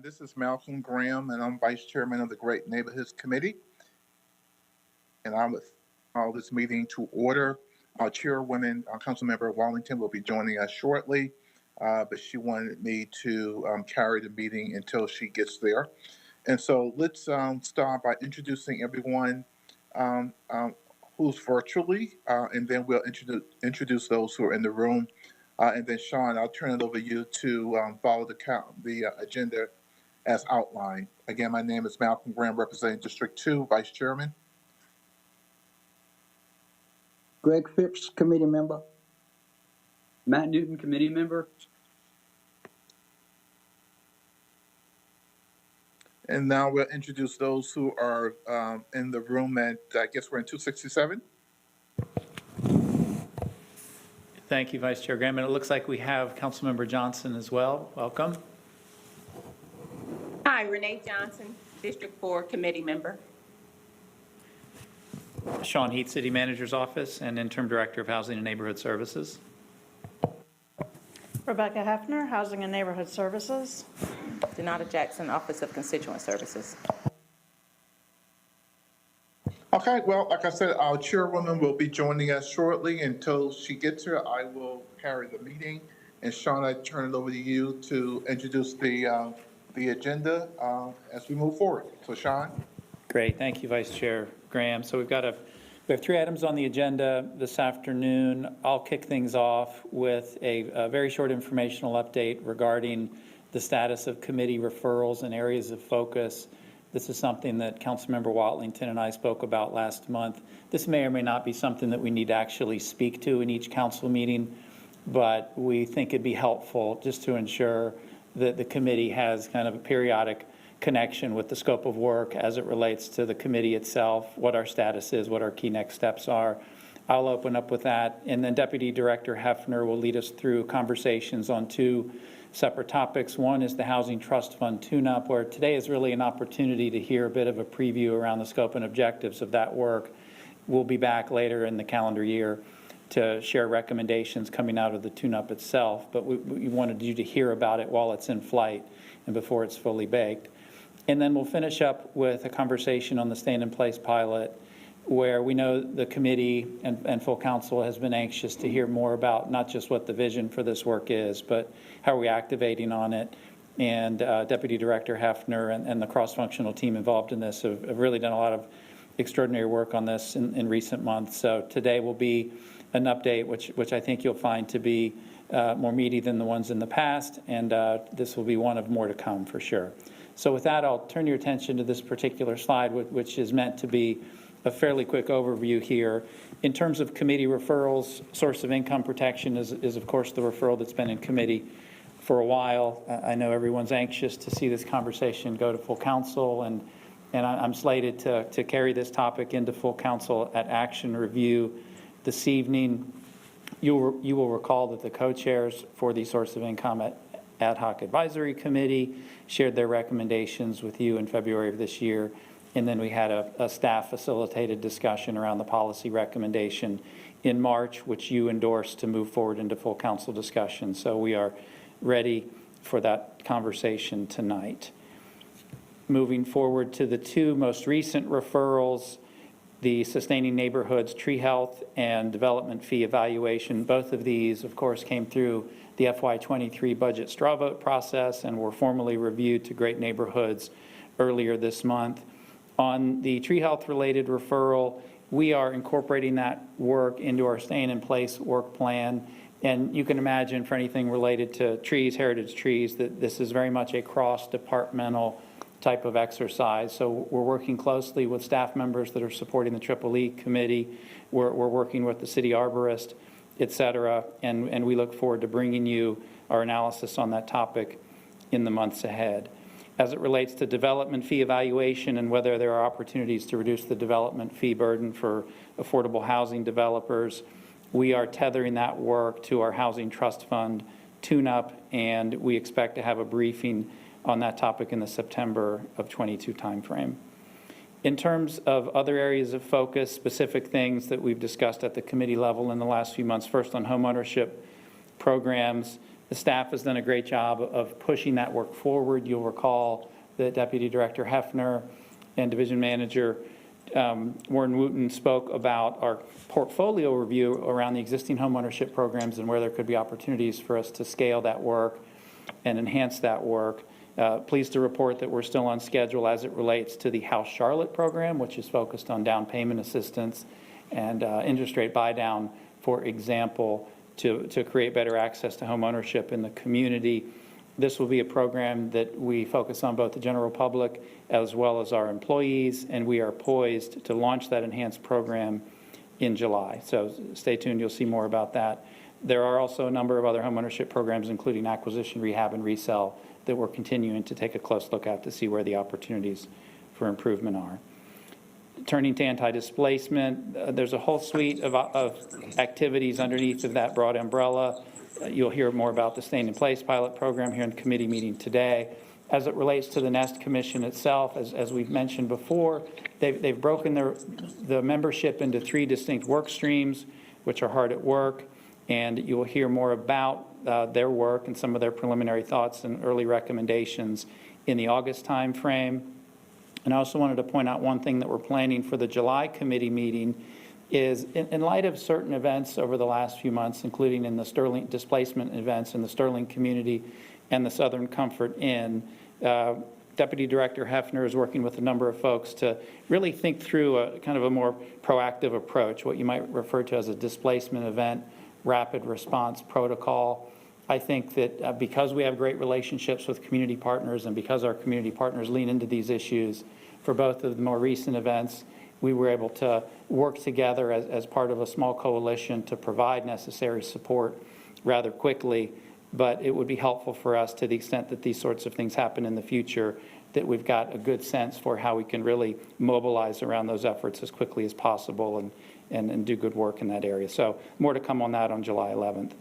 This is Malcolm Graham, and I'm Vice Chairman of the Great Neighborhoods Committee. And I would call this meeting to order. Our Chairwoman, Councilmember Wallington, will be joining us shortly, but she wanted me to carry the meeting until she gets there. And so let's start by introducing everyone who's virtually, and then we'll introduce those who are in the room. And then Sean, I'll turn it over to you to follow the agenda as outlined. Again, my name is Malcolm Graham, representing District 2, Vice Chairman. Greg Phipps, committee member. Matt Newton, committee member. And now we'll introduce those who are in the room at, I guess we're in 267. Thank you, Vice Chair Graham. And it looks like we have Councilmember Johnson as well. Welcome. Hi, Renee Johnson, District 4 committee member. Sean Heath, City Manager's Office and Interim Director of Housing and Neighborhood Services. Rebecca Hefner, Housing and Neighborhood Services. Donata Jackson, Office of Constituent Services. Okay, well, like I said, our Chairwoman will be joining us shortly. Until she gets here, I will carry the meeting. And Sean, I turn it over to you to introduce the agenda as we move forward. So Sean. Great, thank you, Vice Chair Graham. So we have 3 items on the agenda this afternoon. I'll kick things off with a very short informational update regarding the status of committee referrals and areas of focus. This is something that Councilmember Watlington and I spoke about last month. This may or may not be something that we need to actually speak to in each council meeting, but we think it'd be helpful just to ensure that the committee has kind of a periodic connection with the scope of work as it relates to the committee itself, what our status is, what our key next steps are. I'll open up with that, and then Deputy Director Hefner will lead us through conversations on 2 separate topics. One is the Housing Trust Fund tune-up, where today is really an opportunity to hear a bit of a preview around the scope and objectives of that work. We'll be back later in the calendar year to share recommendations coming out of the tune-up itself, but we wanted you to hear about it while it's in flight and before it's fully baked. And then we'll finish up with a conversation on the Stand-in-Place pilot, where we know the committee and full council has been anxious to hear more about not just what the vision for this work is, but how are we activating on it. And Deputy Director Hefner and the cross-functional team involved in this have really done a lot of extraordinary work on this in recent months. So today will be an update, which I think you'll find to be more meaty than the ones in the past, and this will be one of more to come for sure. So with that, I'll turn your attention to this particular slide, which is meant to be a fairly quick overview here. In terms of committee referrals, source of income protection is of course the referral that's been in committee for a while. I know everyone's anxious to see this conversation go to full council, and I'm slated to carry this topic into full council at action review this evening. You will recall that the co-chairs for the source of income ad hoc advisory committee shared their recommendations with you in February of this year. And then we had a staff facilitated discussion around the policy recommendation in March, which you endorsed to move forward into full council discussion. So we are ready for that conversation tonight. Moving forward to the 2 most recent referrals, the Sustaining Neighborhoods Tree Health and Development Fee Evaluation. Both of these, of course, came through the FY23 budget straw vote process and were formally reviewed to Great Neighborhoods earlier this month. On the tree health related referral, we are incorporating that work into our staying in place work plan. And you can imagine for anything related to trees, heritage trees, that this is very much a cross-departmental type of exercise. So we're working closely with staff members that are supporting the Triple E committee. We're working with the city arborist, et cetera, and we look forward to bringing you our analysis on that topic in the months ahead. As it relates to development fee evaluation and whether there are opportunities to reduce the development fee burden for affordable housing developers, we are tethering that work to our Housing Trust Fund tune-up, and we expect to have a briefing on that topic in the September of 22 timeframe. In terms of other areas of focus, specific things that we've discussed at the committee level in the last few months, first on homeownership programs, The staff has done a great job of pushing that work forward. You'll recall that Deputy Director Hefner and Division Manager Warren Wooten spoke about our portfolio review around the existing homeownership programs and where there could be opportunities for us to scale that work and enhance that work. Pleased to report that we're still on schedule as it relates to the House Charlotte program, which is focused on down payment assistance and interest rate buy down, for example, to create better access to homeownership in the community. This will be a program that we focus on both the general public as well as our employees, and we are poised to launch that enhanced program in July. So stay tuned, you'll see more about that. There are also a number of other homeownership programs, including acquisition, rehab, and resale, that we're continuing to take a close look at to see where the opportunities for improvement are. Turning to anti-displacement, there's a whole suite of activities underneath of that broad umbrella. You'll hear more about the Staying in Place pilot program here in the committee meeting today. As it relates to the Nest Commission itself, as we've mentioned before, they've broken the membership into 3 distinct work streams, which are hard at work, and you will hear more about their work and some of their preliminary thoughts and early recommendations in the August timeframe. And I also wanted to point out one thing that we're planning for the July committee meeting is in light of certain events over the last few months, including in the Sterling displacement events in the Sterling community and the Southern Comfort Inn, Deputy Director Hefner is working with a number of folks to really think through a kind of a more proactive approach, what you might refer to as a displacement event rapid response protocol. I think that because we have great relationships with community partners and because our community partners lean into these issues, for both of the more recent events, we were able to work together as part of a small coalition to provide necessary support rather quickly. But it would be helpful for us, to the extent that these sorts of things happen in the future, that we've got a good sense for how we can really mobilize around those efforts as quickly as possible and do good work in that area. So more to come on that on July 11th.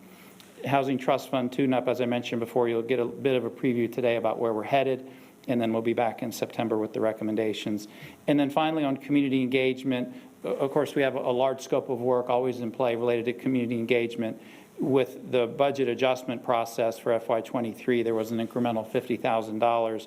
Housing Trust Fund tune-up, as I mentioned before, you'll get a bit of a preview today about where we're headed, and then we'll be back in September with the recommendations. And then finally, on community engagement, of course, we have a large scope of work always in play related to community engagement. With the budget adjustment process for FY23, there was an incremental $50,000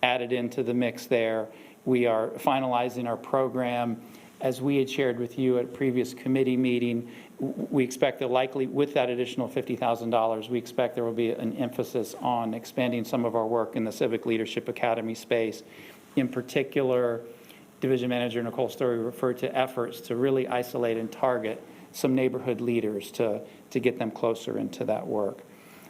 added into the mix there. We are finalizing our program. As we had shared with you at a previous committee meeting, we expect that likely with that additional $50,000, we expect there will be an emphasis on expanding some of our work in the Civic Leadership Academy space. In particular, Division Manager Nicole Story referred to efforts to really isolate and target some neighborhood leaders to get them closer into that work.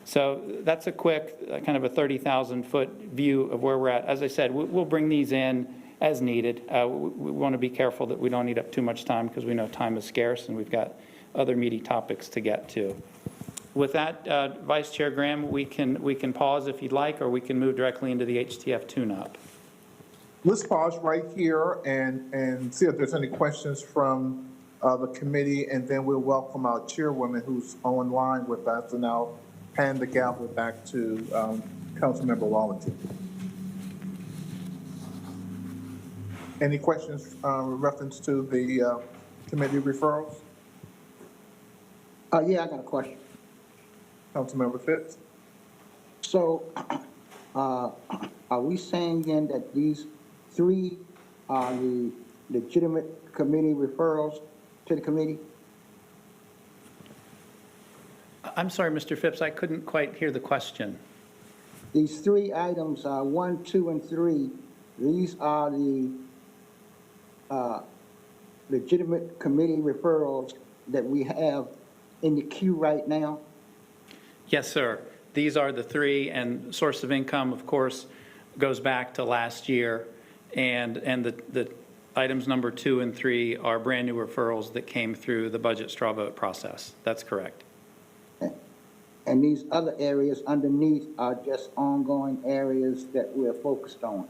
So that's a quick kind of a 30,000-foot view of where we're at. As I said, we'll bring these in as needed. We want to be careful that we don't eat up too much time because we know time is scarce and we've got other meaty topics to get to. With that, Vice Chair Graham, we can pause if you'd like, or we can move directly into the HTF tune-up. Let's pause right here and see if there's any questions from the committee, and then we'll welcome our chairwoman who's online with us, and I'll hand the gavel back to Councilmember Wallington. Any questions with reference to the committee referrals? Yeah, I got a question. Councilmember Phipps? So, are we saying then that these 3 are the legitimate committee referrals to the committee? I'm sorry, Mr. Phipps, I couldn't quite hear the question. These 3 items, 1, 2, and 3, these are the legitimate committee referrals that we have in the queue right now? Yes, sir. These are the 3, and source of income, of course, goes back to last year, and the items number 2 and 3 are brand new referrals that came through the budget straw vote process. That's correct. And these other areas underneath are just ongoing areas that we're focused on?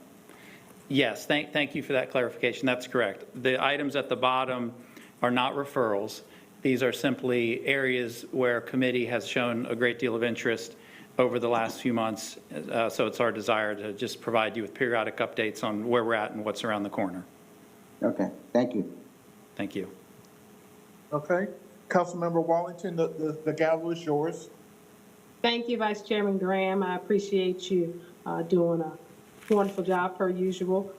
Yes, thank you for that clarification. That's correct. The items at the bottom are not referrals. These are simply areas where committee has shown a great deal of interest over the last few months. So it's our desire to just provide you with periodic updates on where we're at and what's around the corner. Okay, thank you. Thank you. Okay. Councilmember Wallington, the gavel is yours. Thank you, Vice Chairman Graham. I appreciate you doing a wonderful job per usual.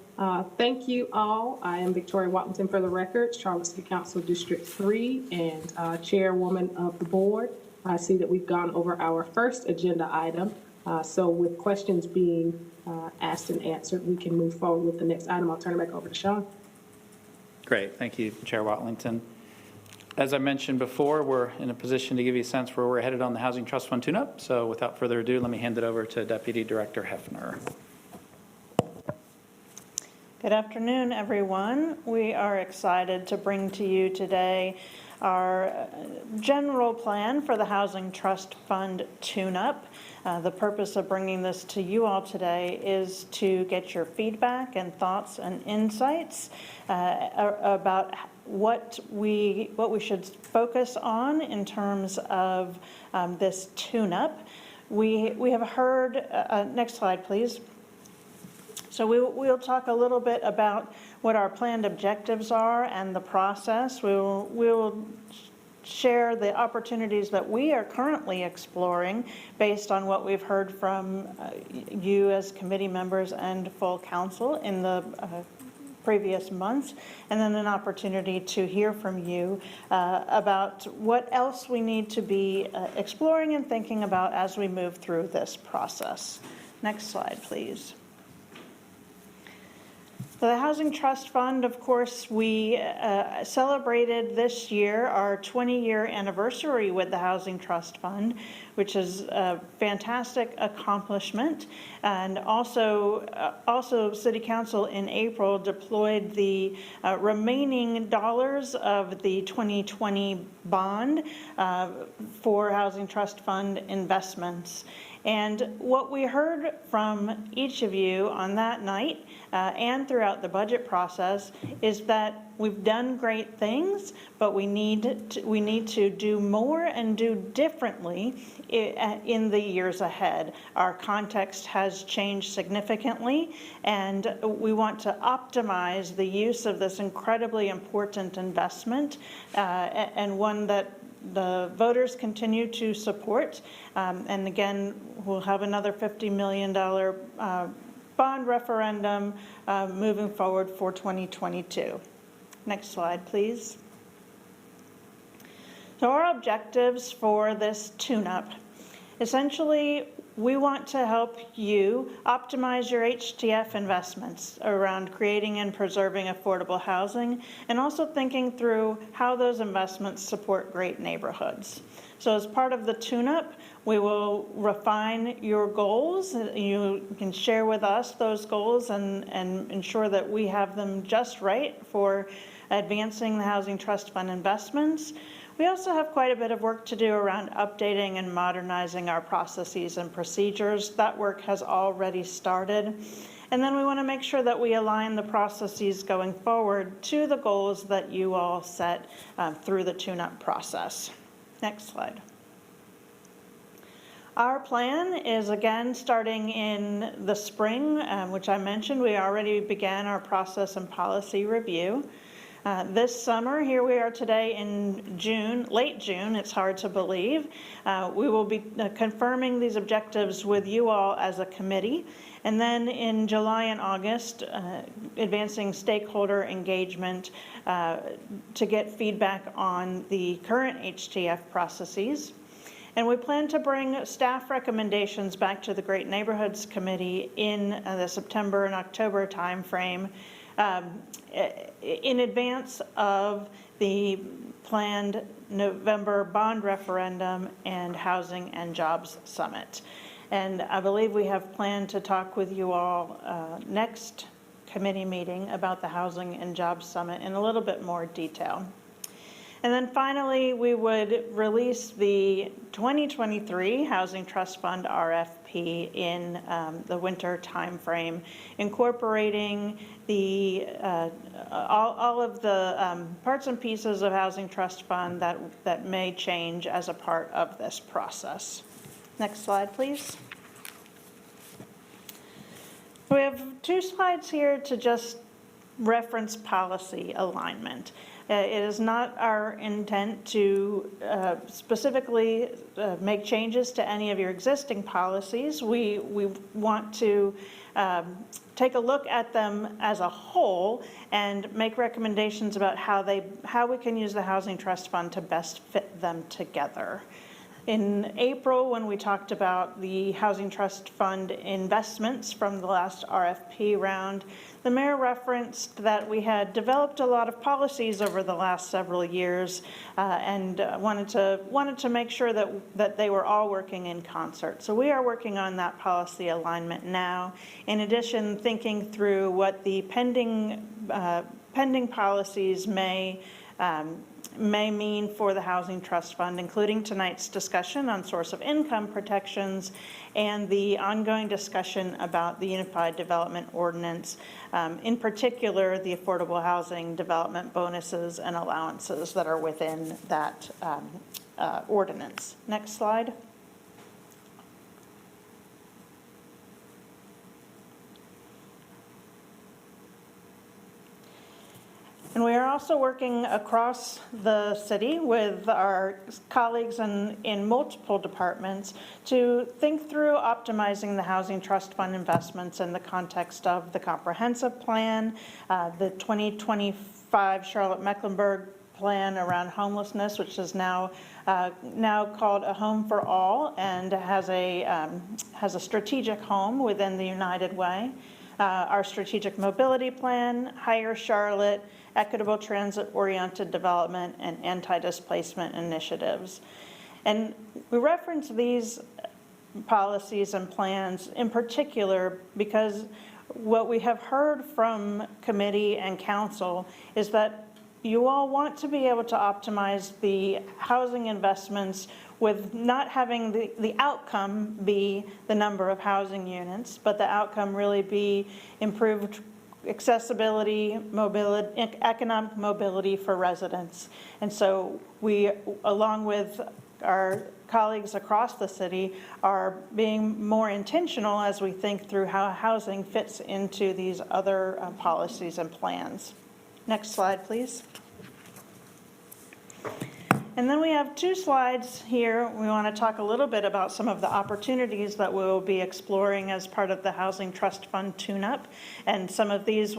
Thank you all. I am Victoria Watlington for the record, Charlotte City Council District 3 and Chairwoman of the Board. I see that we've gone over our first agenda item. So with questions being asked and answered, we can move forward with the next item. I'll turn it back over to Sean. Great, thank you, Chair Watlington. As I mentioned before, we're in a position to give you a sense where we're headed on the Housing Trust Fund tune-up. So without further ado, let me hand it over to Deputy Director Hefner. Good afternoon, everyone. We are excited to bring to you today our general plan for the Housing Trust Fund tune-up. The purpose of bringing this to you all today is to get your feedback and thoughts and insights about what we should focus on in terms of this tune-up. We have heard, next slide, please. So we'll talk a little bit about what our planned objectives are and the process. We'll share the opportunities that we are currently exploring based on what we've heard from you as committee members and full council in the previous months, and then an opportunity to hear from you about what else we need to be exploring and thinking about as we move through this process. Next slide, please. The Housing Trust Fund, of course, we celebrated this year our 20-year anniversary with the Housing Trust Fund, which is a fantastic accomplishment. And also City Council in April deployed the remaining dollars of the 2020 bond for Housing Trust Fund investments. And what we heard from each of you on that night and throughout the budget process is that we've done great things, but we need to do more and do differently in the years ahead. Our context has changed significantly, and we want to optimize the use of this incredibly important investment and one that the voters continue to support. And again, we'll have another $50 million bond referendum moving forward for 2022. Next slide, please. So our objectives for this tune-up. Essentially, we want to help you optimize your HTF investments around creating and preserving affordable housing, and also thinking through how those investments support great neighborhoods. So as part of the tune-up, we will refine your goals. You can share with us those goals and ensure that we have them just right for advancing the Housing Trust Fund investments. We also have quite a bit of work to do around updating and modernizing our processes and procedures. That work has already started. And then we want to make sure that we align the processes going forward to the goals that you all set through the tune-up process. Next slide. Our plan is, again, starting in the spring, which I mentioned. We already began our process and policy review. This summer, here we are today in June, late June, it's hard to believe. We will be confirming these objectives with you all as a committee. And then in July and August, advancing stakeholder engagement to get feedback on the current HTF processes. And we plan to bring staff recommendations back to the Great Neighborhoods Committee in the September and October timeframe, in advance of the planned November bond referendum and Housing and Jobs Summit. And I believe we have planned to talk with you all next committee meeting about the Housing and Jobs Summit in a little bit more detail. And then finally, we would release the 2023 Housing Trust Fund RFP in the winter timeframe, incorporating the all of the parts and pieces of Housing Trust Fund that may change as a part of this process. Next slide, please. We have two slides here to just reference policy alignment. It is not our intent to specifically make changes to any of your existing policies. We want to take a look at them as a whole and make recommendations about how we can use the Housing Trust Fund to best fit them together. In April, when we talked about the Housing Trust Fund investments from the last RFP round, the mayor referenced that we had developed a lot of policies over the last several years and wanted to make sure that they were all working in concert. So we are working on that policy alignment now. In addition, thinking through what the pending policies may mean for the Housing Trust Fund, including tonight's discussion on source of income protections and the ongoing discussion about the Unified Development Ordinance, in particular, the affordable housing development bonuses and allowances that are within that ordinance. Next slide. And we are also working across the city with our colleagues in multiple departments to think through optimizing the Housing Trust Fund investments in the context of the comprehensive plan, the 2025 Charlotte-Mecklenburg plan around homelessness, which is now called A Home for All and has a strategic home within the United Way. Our strategic mobility plan, Hire Charlotte, equitable transit-oriented development, and anti-displacement initiatives. And we reference these policies and plans in particular because what we have heard from committee and council is that you all want to be able to optimize the housing investments with not having the outcome be the number of housing units, but the outcome really be improved accessibility, mobility, economic mobility for residents. And so we, along with our colleagues across the city, are being more intentional as we think through how housing fits into these other policies and plans. Next slide, please. And then we have two slides here. We want to talk a little bit about some of the opportunities that we'll be exploring as part of the Housing Trust Fund tune-up. And some of these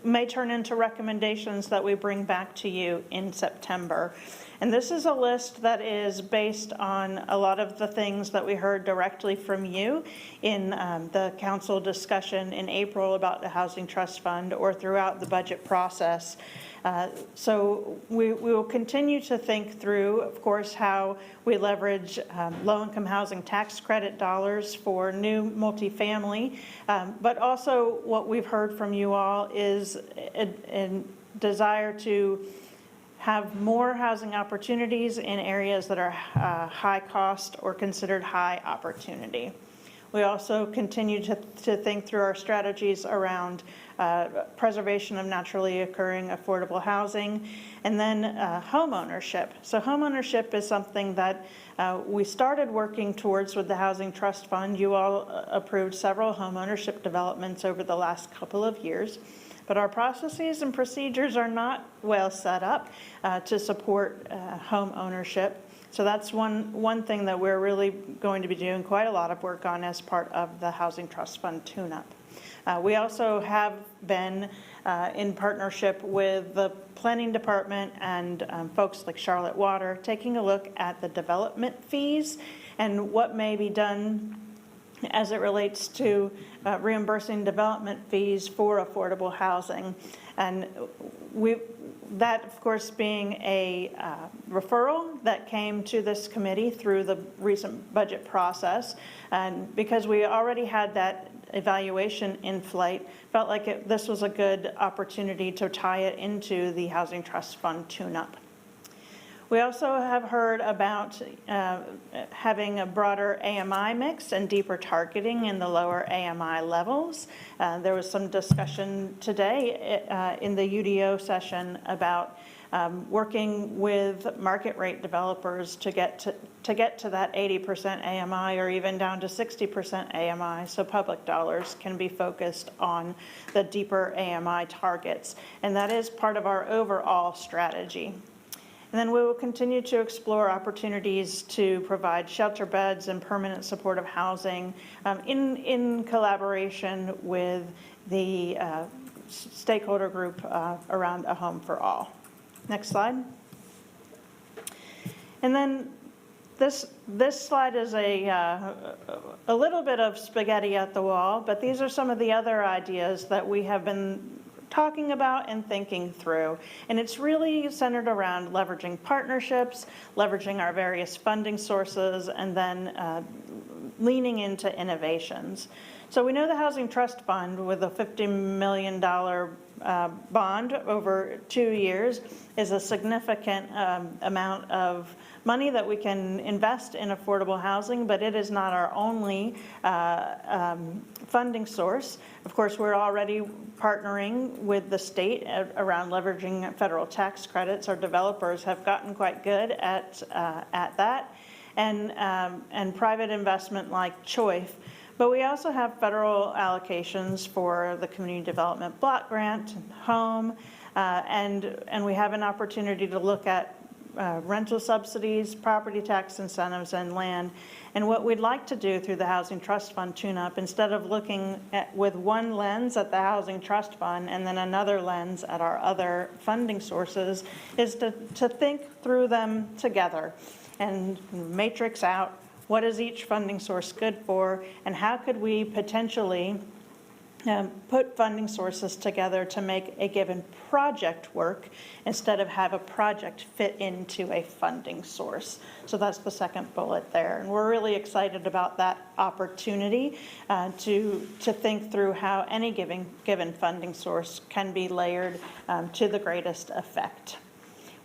may turn into recommendations that we bring back to you in September. And this is a list that is based on a lot of the things that we heard directly from you in the council discussion in April about the Housing Trust Fund or throughout the budget process. So we will continue to think through, of course, how we leverage low-income housing tax credit dollars for new multifamily, but also what we've heard from you all is a desire to have more housing opportunities in areas that are high cost or considered high opportunity. We also continue to think through our strategies around preservation of naturally occurring affordable housing, and then home ownership. So home ownership is something that we started working towards with the Housing Trust Fund. You all approved several home ownership developments over the last couple of years, but our processes and procedures are not well set up to support home ownership. So that's one thing that we're really going to be doing quite a lot of work on as part of the Housing Trust Fund tune-up. We also have been in partnership with the Planning Department and folks like Charlotte Water, taking a look at the development fees and what may be done as it relates to reimbursing development fees for affordable housing. And that, of course, being a referral that came to this committee through the recent budget process. And because we already had that evaluation in flight, felt like this was a good opportunity to tie it into the Housing Trust Fund tune-up. We also have heard about having a broader AMI mix and deeper targeting in the lower AMI levels. There was some discussion today in the UDO session about working with market rate developers to get to that 80% AMI or even down to 60% AMI, so public dollars can be focused on the deeper AMI targets. And that is part of our overall strategy. And then we will continue to explore opportunities to provide shelter beds and permanent supportive housing in collaboration with the stakeholder group around A Home for All. Next slide. And then this slide is a little bit of spaghetti at the wall, but these are some of the other ideas that we have been talking about and thinking through. And it's really centered around leveraging partnerships, leveraging our various funding sources, and then leaning into innovations. So we know the Housing Trust Fund with a $50 million bond over 2 years is a significant amount of money that we can invest in affordable housing, but it is not our only funding source. Of course, we're already partnering with the state around leveraging federal tax credits. Our developers have gotten quite good at that, and private investment like CHOIF. But we also have federal allocations for the Community Development Block Grant, HOME, and we have an opportunity to look at rental subsidies, property tax incentives, and land. And what we'd like to do through the Housing Trust Fund tune-up, instead of looking at with one lens at the Housing Trust Fund and then another lens at our other funding sources, is to think through them together and matrix out what is each funding source good for, and how could we potentially put funding sources together to make a given project work instead of have a project fit into a funding source. So that's the second bullet there. And we're really excited about that opportunity to think through how any given funding source can be layered to the greatest effect.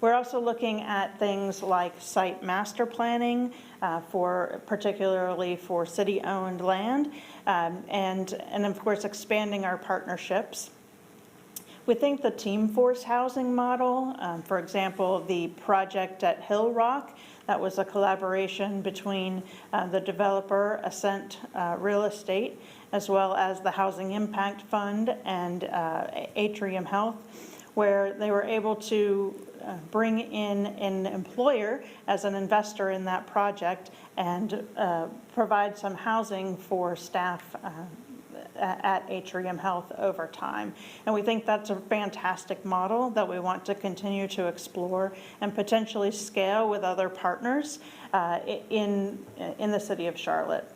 We're also looking at things like site master planning, particularly for city-owned land, and of course expanding our partnerships. We think the Team Force housing model, for example, the project at Hill Rock, that was a collaboration between the developer, Ascent Real Estate, as well as the Housing Impact Fund and Atrium Health, where they were able to bring in an employer as an investor in that project and provide some housing for staff at Atrium Health over time. And we think that's a fantastic model that we want to continue to explore and potentially scale with other partners in the city of Charlotte.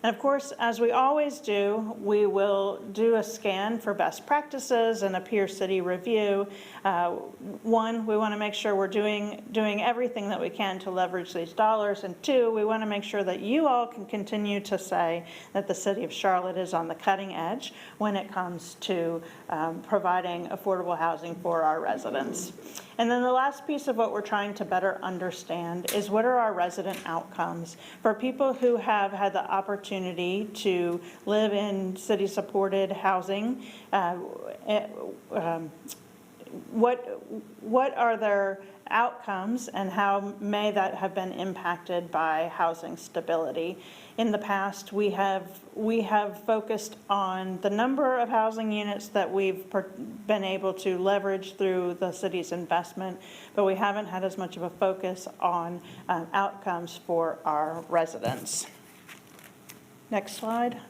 And of course, as we always do, we will do a scan for best practices and a peer city review. One, we want to make sure we're doing everything that we can to leverage these dollars. And two, we want to make sure that you all can continue to say that the city of Charlotte is on the cutting edge when it comes to providing affordable housing for our residents. And then the last piece of what we're trying to better understand is what are our resident outcomes for people who have had the opportunity to live in city-supported housing. What are their outcomes and how may that have been impacted by housing stability? In the past, we have focused on the number of housing units that we've been able to leverage through the city's investment, but we haven't had as much of a focus on outcomes for our residents. Next slide.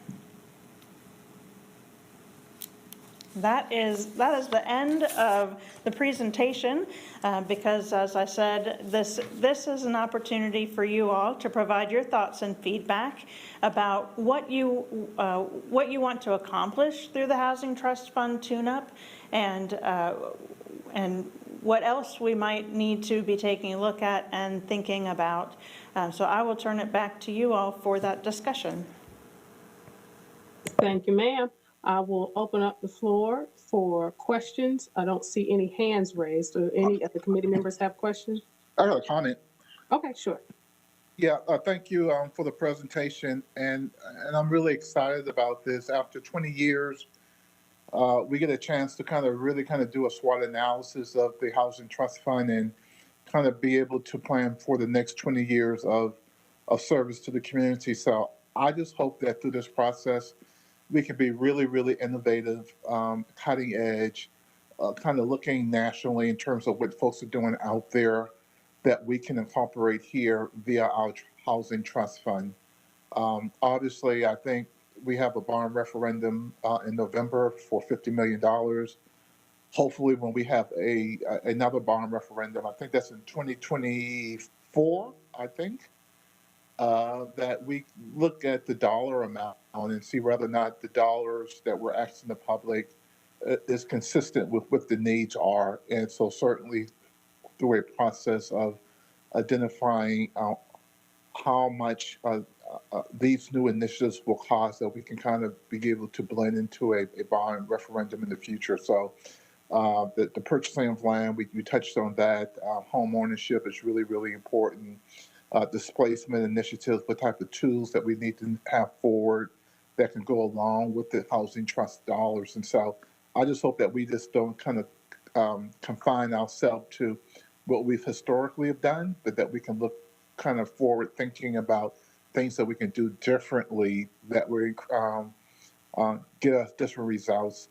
That is the end of the presentation because, as I said, this is an opportunity for you all to provide your thoughts and feedback about what you want to accomplish through the Housing Trust Fund tune-up and what else we might need to be taking a look at and thinking about. So I will turn it back to you all for that discussion. Thank you, ma'am. I will open up the floor for questions. I don't see any hands raised. Do any of the committee members have questions? I got a comment. Okay, sure. Yeah, thank you for the presentation, and I'm really excited about this. After 20 years, we get a chance to really do a SWOT analysis of the Housing Trust Fund and kind of be able to plan for the next 20 years of service to the community. So I just hope that through this process, we can be really, really innovative, cutting edge, kind of looking nationally in terms of what folks are doing out there that we can incorporate here via our Housing Trust Fund. Obviously, I think we have a bond referendum in November for $50 million. Hopefully, when we have another bond referendum, I think that's in 2024, I think, that we look at the dollar amount and see whether or not the dollars that we're asking the public is consistent with what the needs are. And so certainly through a process of identifying how much these new initiatives will cost, that we can kind of be able to blend into a bond referendum in the future. So the purchasing of land, we touched on that. Home ownership is really, really important. Displacement initiatives, what type of tools that we need to have forward that can go along with the housing trust dollars. And so I just hope that we just don't kind of confine ourselves to what we've historically have done, but that we can look kind of forward thinking about things that we can do differently that will get us different results,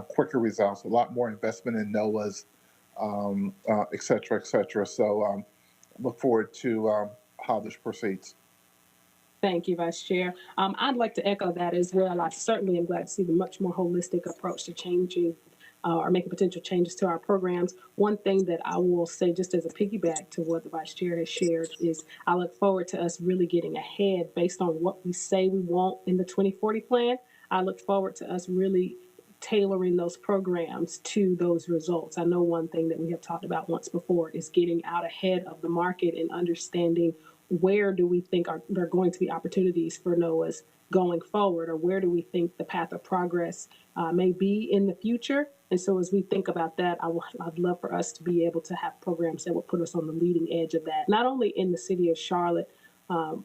quicker results, a lot more investment in NOAAs, et cetera, et cetera. So look forward to how this proceeds. Thank you, Vice Chair. I'd like to echo that as well. I certainly am glad to see the much more holistic approach to changing or making potential changes to our programs. One thing that I will say, just as a piggyback to what the Vice Chair has shared, is I look forward to us really getting ahead based on what we say we want in the 2040 plan. I look forward to us really tailoring those programs to those results. I know one thing that we have talked about once before is getting out ahead of the market and understanding where do we think there are going to be opportunities for NOAAs going forward, or where do we think the path of progress may be in the future. And so as we think about that, I'd love for us to be able to have programs that will put us on the leading edge of that, not only in the city of Charlotte.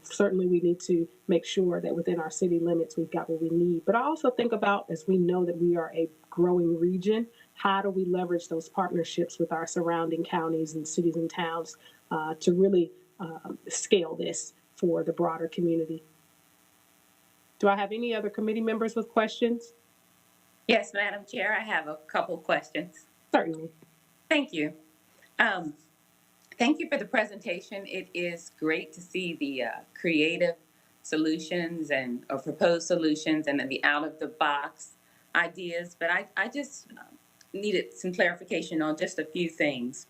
Certainly we need to make sure that within our city limits, we've got what we need. But I also think about, as we know that we are a growing region, how do we leverage those partnerships with our surrounding counties and cities and towns to really scale this for the broader community? Do I have any other committee members with questions? Yes, Madam Chair, I have a couple questions. Certainly. Thank you. Thank you for the presentation. It is great to see the creative solutions or proposed solutions and then the out-of-the-box ideas, but I just needed some clarification on just a few things.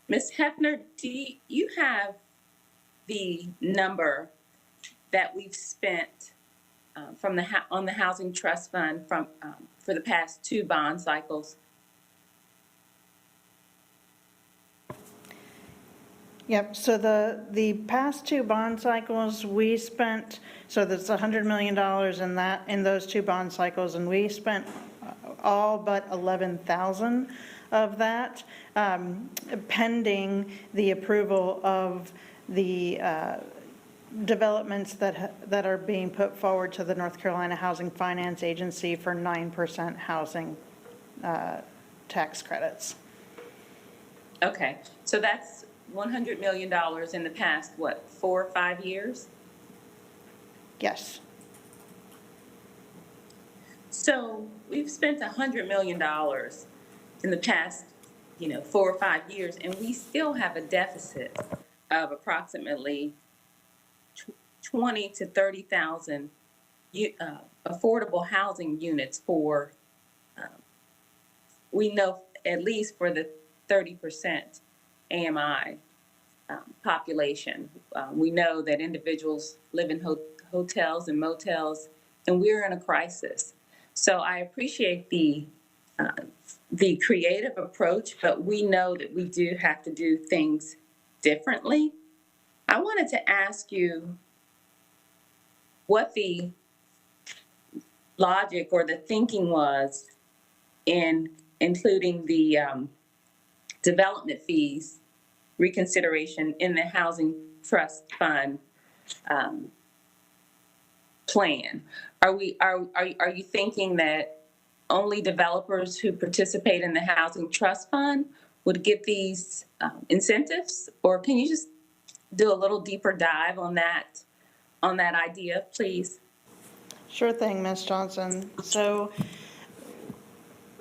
Ms. Hefner, do you have the number that we've spent on the Housing Trust Fund for the past 2 bond cycles? Yep, so the past 2 bond cycles, we spent, so there's $100 million in those 2 bond cycles, and we spent all but 11,000 of that, pending the approval of the developments that are being put forward to the North Carolina Housing Finance Agency for 9% housing tax credits. Okay, so that's $100 million in the past, 4 or 5 years? Yes. So we've spent $100 million in the past, 4 or 5 years, and we still have a deficit of approximately 20 to 30,000 affordable housing units for, we know at least for the 30% AMI population. We know that individuals live in hotels and motels, and we're in a crisis. So I appreciate the creative approach, but we know that we do have to do things differently. I wanted to ask you what the logic or the thinking was in including the development fees reconsideration in the Housing Trust Fund plan. Are you thinking that only developers who participate in the Housing Trust Fund would get these incentives? Or can you just do a little deeper dive on that idea, please? Sure thing, Ms. Johnson. So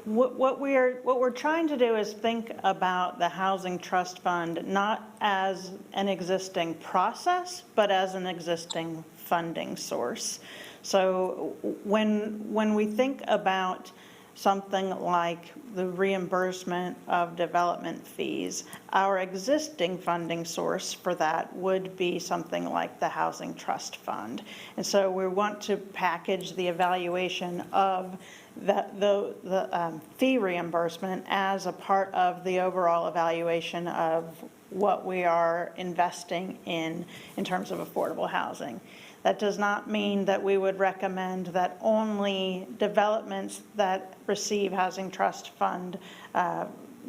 what we're trying to do is think about the Housing Trust Fund not as an existing process, but as an existing funding source. So when we think about something like the reimbursement of development fees, our existing funding source for that would be something like the Housing Trust Fund. And so we want to package the evaluation of the fee reimbursement as a part of the overall evaluation of what we are investing in terms of affordable housing. That does not mean that we would recommend that only developments that receive Housing Trust Fund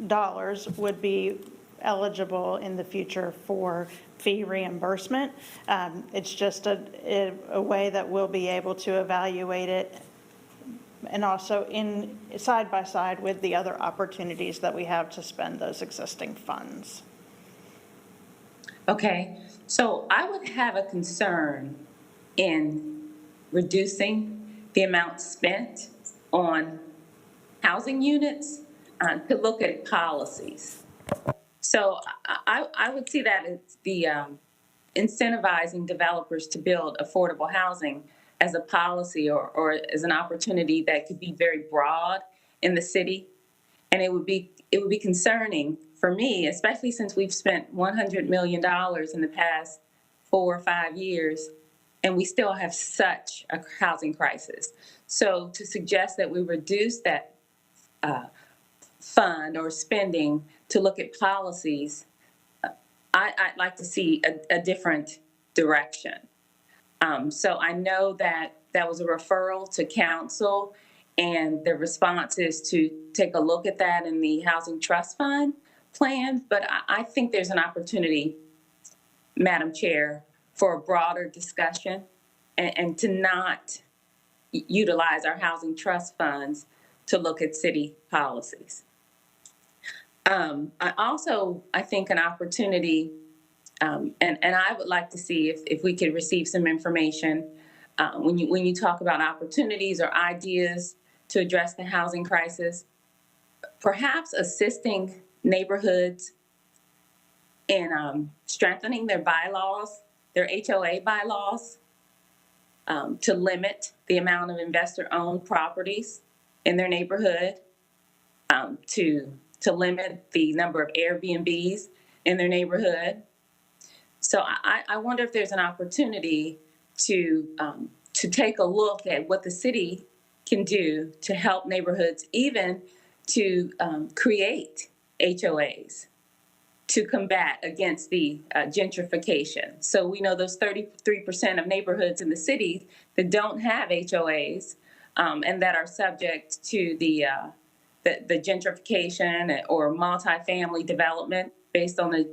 dollars would be eligible in the future for fee reimbursement. It's just a way that we'll be able to evaluate it, and also in side by side with the other opportunities that we have to spend those existing funds. Okay, so I would have a concern in reducing the amount spent on housing units to look at policies. So I would see that as the incentivizing developers to build affordable housing as a policy or as an opportunity that could be very broad in the city. And it would be concerning for me, especially since we've spent $100 million in the past 4 or 5 years, and we still have such a housing crisis. So to suggest that we reduce that fund or spending to look at policies, I'd like to see a different direction. So I know that was a referral to council, and the response is to take a look at that in the Housing Trust Fund plan. But I think there's an opportunity, Madam Chair, for a broader discussion and to not utilize our housing trust funds to look at city policies. I think an opportunity, and I would like to see if we could receive some information when you talk about opportunities or ideas to address the housing crisis, perhaps assisting neighborhoods in strengthening their bylaws, their HOA bylaws, to limit the amount of investor-owned properties in their neighborhood, to limit the number of Airbnbs in their neighborhood. So I wonder if there's an opportunity to take a look at what the city can do to help neighborhoods, even to create HOAs to combat against the gentrification. So we know those 33% of neighborhoods in the city that don't have HOAs and that are subject to the gentrification or multifamily development based on the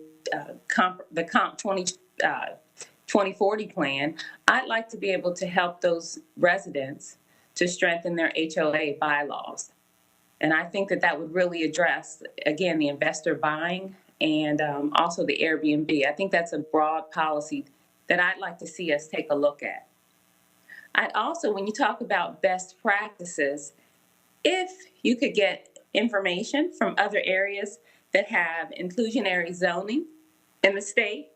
Comp 2040 plan. I'd like to be able to help those residents to strengthen their HOA bylaws. And I think that would really address, again, the investor buying and also the Airbnb. I think that's a broad policy that I'd like to see us take a look at. I'd also, when you talk about best practices, if you could get information from other areas that have inclusionary zoning in the state,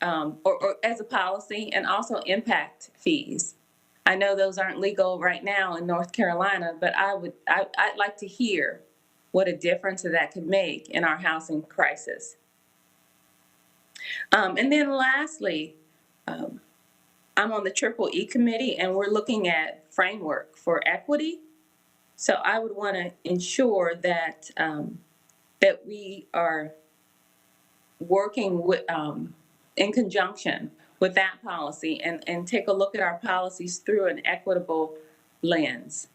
or as a policy, and also impact fees. I know those aren't legal right now in North Carolina, but I'd like to hear what a difference that could make in our housing crisis. And then lastly, I'm on the EEE committee, and we're looking at framework for equity. So I would want to ensure that that we are working with, in conjunction with that policy and take a look at our policies through an equitable lens.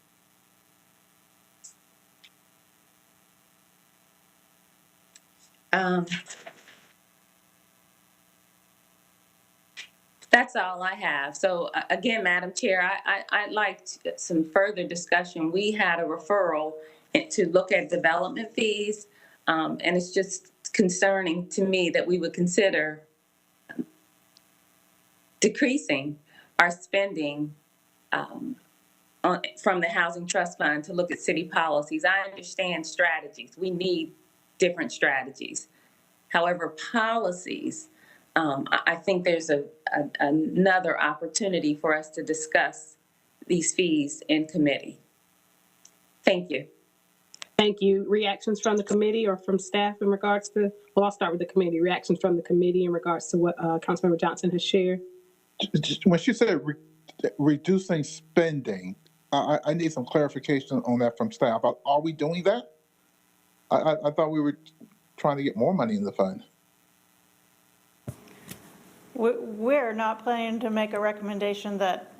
That That's all I have. So again, Madam Chair, I'd like some further discussion. We had a referral to look at development fees, and it's just concerning to me that we would consider decreasing our spending from the Housing Trust Fund to look at city policies. I understand strategies. We need different strategies. However, policies, I think there's another opportunity for us to discuss these fees in committee. Thank you. Thank you. Reactions from the committee or from staff in regards to, well, I'll start with the committee. Reactions from the committee in regards to what Councilmember Johnson has shared. When she said reducing spending, I need some clarification on that from staff. Are we doing that? I thought we were trying to get more money in the fund. We're not planning to make a recommendation that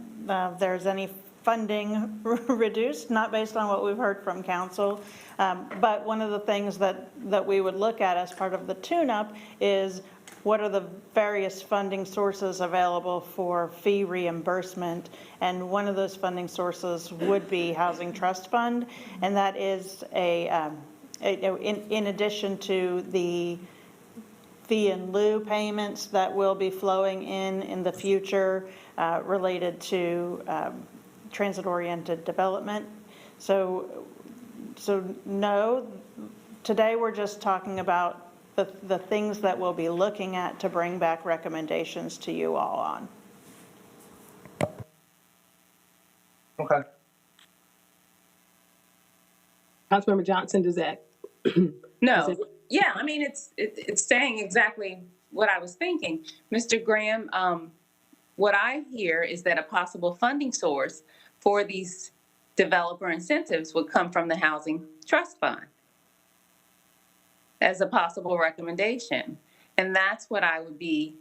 there's any funding reduced, not based on what we've heard from council. But one of the things that we would look at as part of the tune-up is what are the various funding sources available for fee reimbursement? And one of those funding sources would be Housing Trust Fund, and that is in addition to the fee in lieu payments that will be flowing in the future related to transit-oriented development. So no, today we're just talking about the things that we'll be looking at to bring back recommendations to you all on. Okay. Councilmember Johnson, does that? No, yeah, I mean, it's saying exactly what I was thinking. Mr. Graham, what I hear is that a possible funding source for these developer incentives would come from the Housing Trust Fund as a possible recommendation. And that's what I would be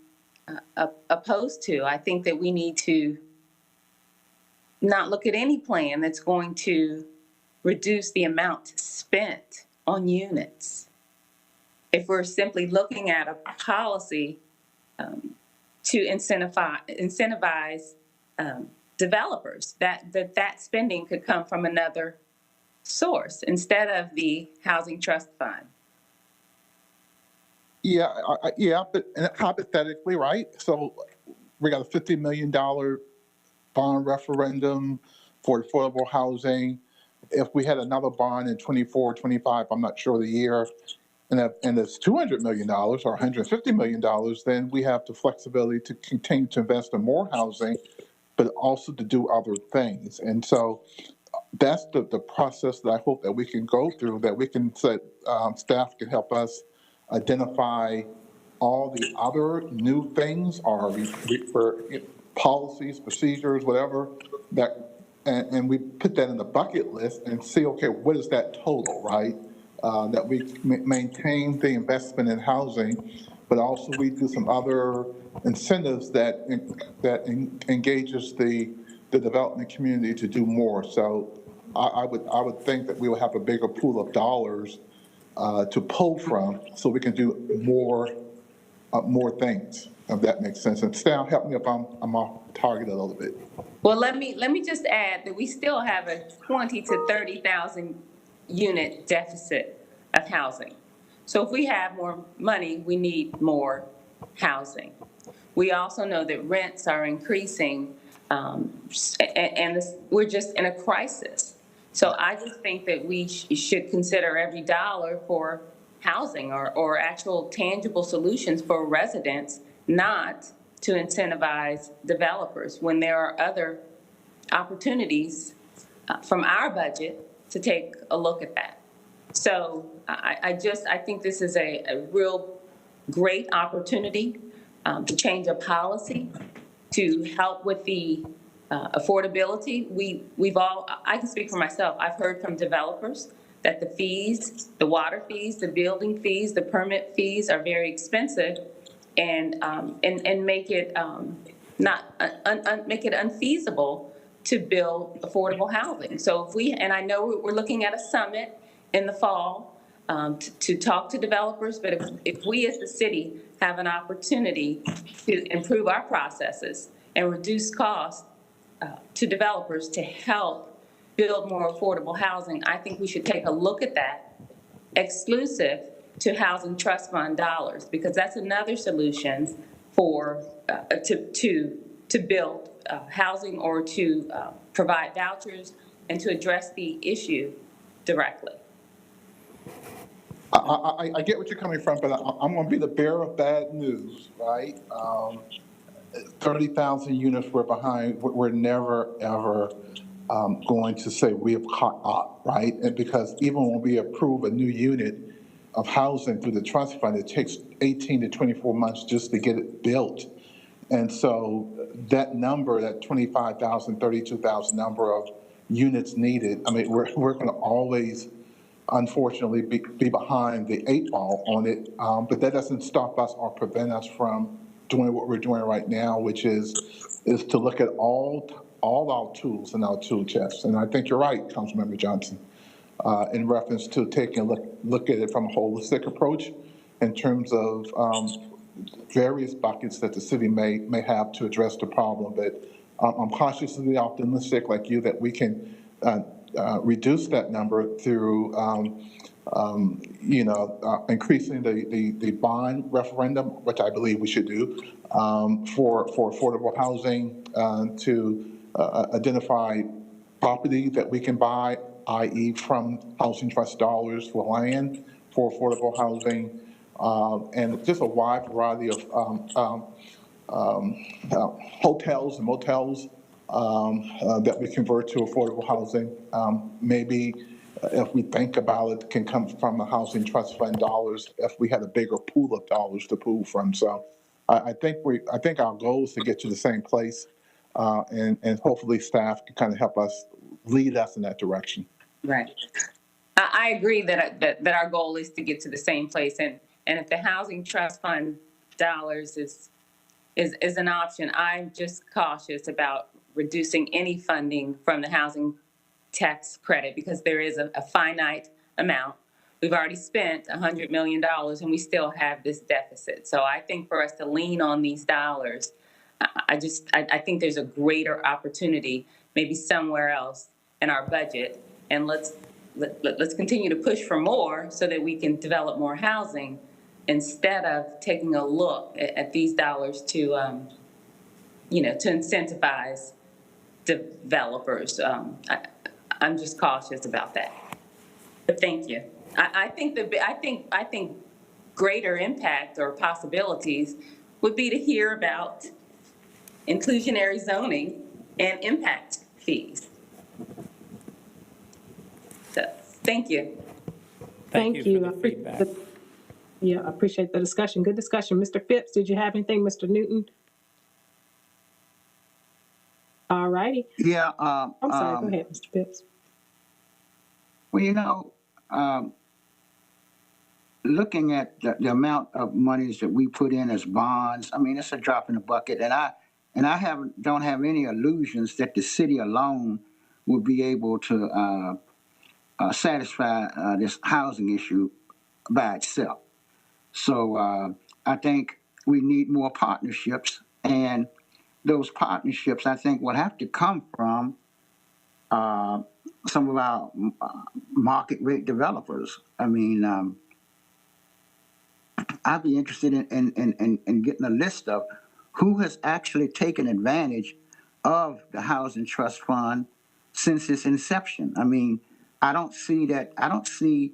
opposed to. I think that we need to not look at any plan that's going to reduce the amount spent on units. If we're simply looking at a policy to incentivize developers, that spending could come from another source instead of the Housing Trust Fund. Yeah, but hypothetically, right? So we got a $50 million bond referendum for affordable housing. If we had another bond in 24, 25, I'm not sure the year, and it's $200 million or $150 million, then we have the flexibility to continue to invest in more housing, but also to do other things. And so that's the process that I hope that we can go through, that we can say, staff can help us identify all the other new things or for policies, procedures, whatever, and we put that in the bucket list and see, okay, what is that total, right? That we maintain the investment in housing, but also we do some other incentives that engages the development community to do more. So I would think that we will have a bigger pool of dollars to pull from, so we can do more things, if that makes sense. And staff, help me if I'm off target a little bit. Well, let me just add that we still have a 20 to 30,000 unit deficit of housing. So if we have more money, we need more housing. We also know that rents are increasing, and we're just in a crisis. So I just think that we should consider every dollar for housing or actual tangible solutions for residents, not to incentivize developers when there are other opportunities from our budget to take a look at that. So I think this is a real great opportunity to change a policy, to help with the affordability. I can speak for myself. I've heard from developers that the fees, the water fees, the building fees, the permit fees are very expensive, and make it make it unfeasible to build affordable housing. So and I know we're looking at a summit in the fall to talk to developers, but if we as the city have an opportunity to improve our processes and reduce costs to developers to help build more affordable housing, I think we should take a look at that exclusive to Housing Trust Fund dollars, because that's another solution for, to build housing or to provide vouchers and to address the issue directly. I get what you're coming from, but I'm going to be the bearer of bad news, right? 30,000 units we're behind. We're never, ever going to say we have caught up, right? And because even when we approve a new unit of housing through the trust fund, it takes 18 to 24 months just to get it built. And so that number, that 25,000, 32,000 number of units needed, I mean, we're going to always, unfortunately, be behind the 8 ball on it. But that doesn't stop us or prevent us from doing what we're doing right now, which is to look at all our tools in our tool chest. And I think you're right, Councilmember Johnson, in reference to taking a look at it from a holistic approach in terms of various buckets that the city may have to address the problem. But I'm cautiously optimistic, like you, that we can reduce that number through, increasing the bond referendum, which I believe we should do, for affordable housing, to identify property that we can buy, i.e. from housing trust dollars for land for affordable housing, and just a wide variety of hotels and motels that we convert to affordable housing. Maybe if we think about it, can come from the Housing Trust Fund dollars if we had a bigger pool of dollars to pull from. So I think our goal is to get to the same place, and hopefully staff can kind of help us, lead us in that direction. Right. I agree that our goal is to get to the same place, and if the Housing Trust Fund dollars is an option, I'm just cautious about reducing any funding from the housing tax credit, because there is a finite amount. We've already spent $100 million and we still have this deficit. So I think for us to lean on these dollars, I think there's a greater opportunity maybe somewhere else in our budget, and let's continue to push for more so that we can develop more housing instead of taking a look at these dollars to incentivize developers. I'm just cautious about that. But thank you. I think greater impact or possibilities would be to hear about inclusionary zoning and impact fees. So, thank you. Thank you for I the appreciate feedback. Yeah, I appreciate the discussion. Good discussion. Mr. Phipps, did you have anything? Mr. Newton? All righty. Yeah, I'm sorry. Go ahead, Mr. Phipps. well, looking at the amount of monies that we put in as bonds, I mean, it's a drop in the bucket, and I don't have any illusions that the city alone will be able to satisfy this housing issue by itself. So I think we need more partnerships, and those partnerships, I think, will have to come from some of our market rate developers. I mean, I'd be interested in getting a list of who has actually taken advantage of the Housing Trust Fund since its inception. I mean, I don't see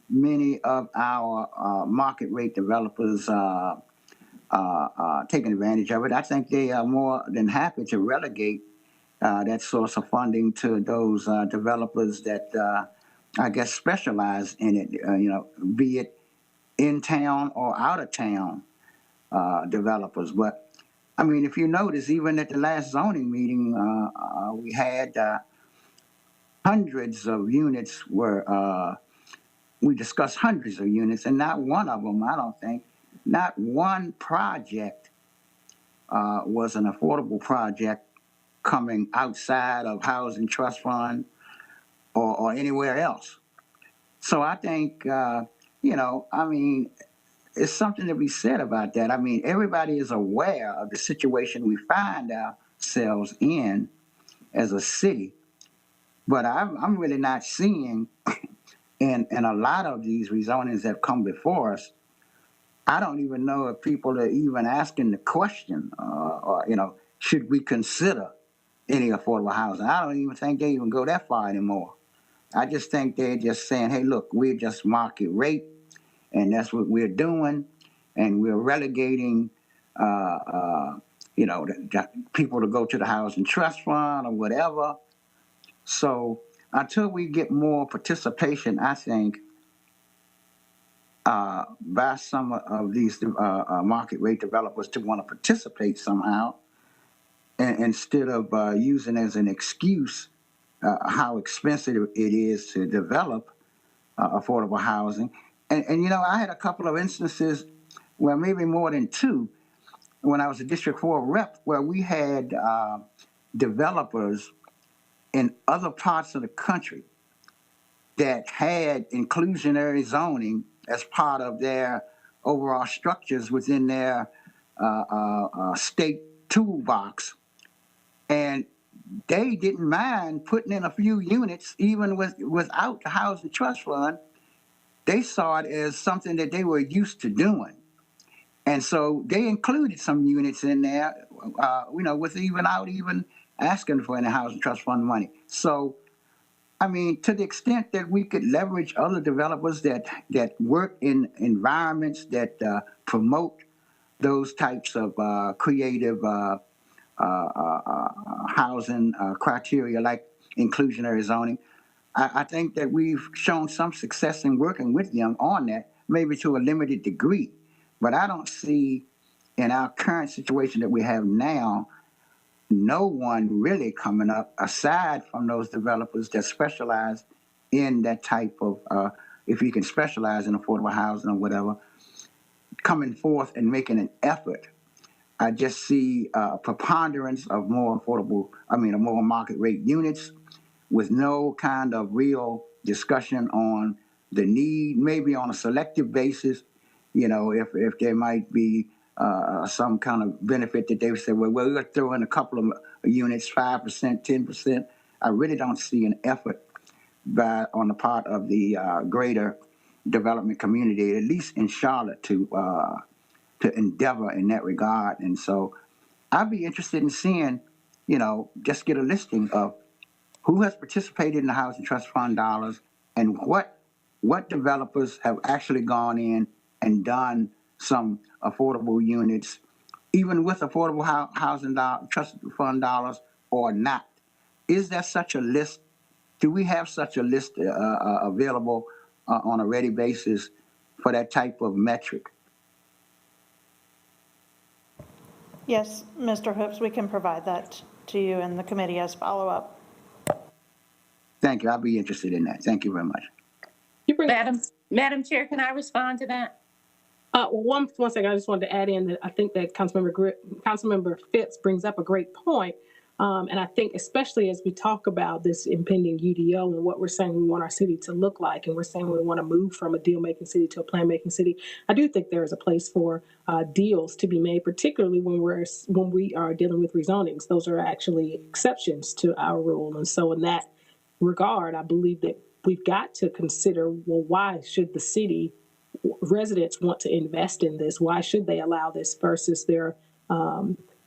many of our market rate developers taking advantage of it. I think they are more than happy to relegate that source of funding to those developers that I guess specialize in it, be it in town or out of town developers. But I mean, if you notice, even at the last zoning meeting, we had hundreds of units we discussed hundreds of units, and not one of them, I don't think, not one project was an affordable project coming outside of Housing Trust Fund or anywhere else. So I think, I mean, it's something to be said about that. I mean, everybody is aware of the situation we find ourselves in as a city, but I'm really not seeing in a lot of these rezonings that have come before us. I don't even know if people are even asking the question, or should we consider any affordable housing? I don't even think they even go that far anymore. I just think they're just saying, hey, look, we're just market rate, and that's what we're doing, and we're relegating, the people to go to the housing trust fund or whatever. So until we get more participation, I think, by some of these market rate developers to want to participate somehow, and instead of using as an excuse how expensive it is to develop affordable housing. And I had a couple of instances, well, maybe more than two, when I was a District 4 rep, where we had developers in other parts of the country that had inclusionary zoning as part of their overall structures within their state toolbox. And they didn't mind putting in a few units, even without the housing trust fund. They saw it as something that they were used to doing. And so they included some units in there, without even asking for any housing trust fund money. So, I mean, to the extent that we could leverage other developers that work in environments that promote those types of creative housing criteria like inclusionary zoning, I think that we've shown some success in working with them on that, maybe to a limited degree. But I don't see in our current situation that we have now, no one really coming up aside from those developers that specialize in that type of, if you can specialize in affordable housing or whatever, coming forth and making an effort. I just see a preponderance of more market rate units with no kind of real discussion on the need, maybe on a selective basis, if there might be some kind of benefit that they would say, well, we're going to throw in a couple of units, 5%, 10%. I really don't see an effort on the part of the greater development community, at least in Charlotte, to endeavor in that regard. And so I'd be interested in seeing, just get a listing of who has participated in the Housing Trust Fund dollars and what developers have actually gone in and done some affordable units, even with affordable housing trust fund dollars or not. Is there such a list? Do we have such a list available on a ready basis for that type of metric? Yes, Mr. Hoops, we can provide that to you and the committee as follow-up. Thank you. I'll be interested in that. Thank you very much. Madam Chair, can I respond to that? One second, I just wanted to add in that I think that Councilmember Phipps brings up a great point. And I think especially as we talk about this impending UDO and what we're saying we want our city to look like, and we're saying we want to move from a deal-making city to a plan-making city, I do think there is a place for deals to be made, particularly when we are dealing with rezonings. Those are actually exceptions to our rule. And so in that regard, I believe that we've got to consider, well, why should the city residents want to invest in this? Why should they allow this versus their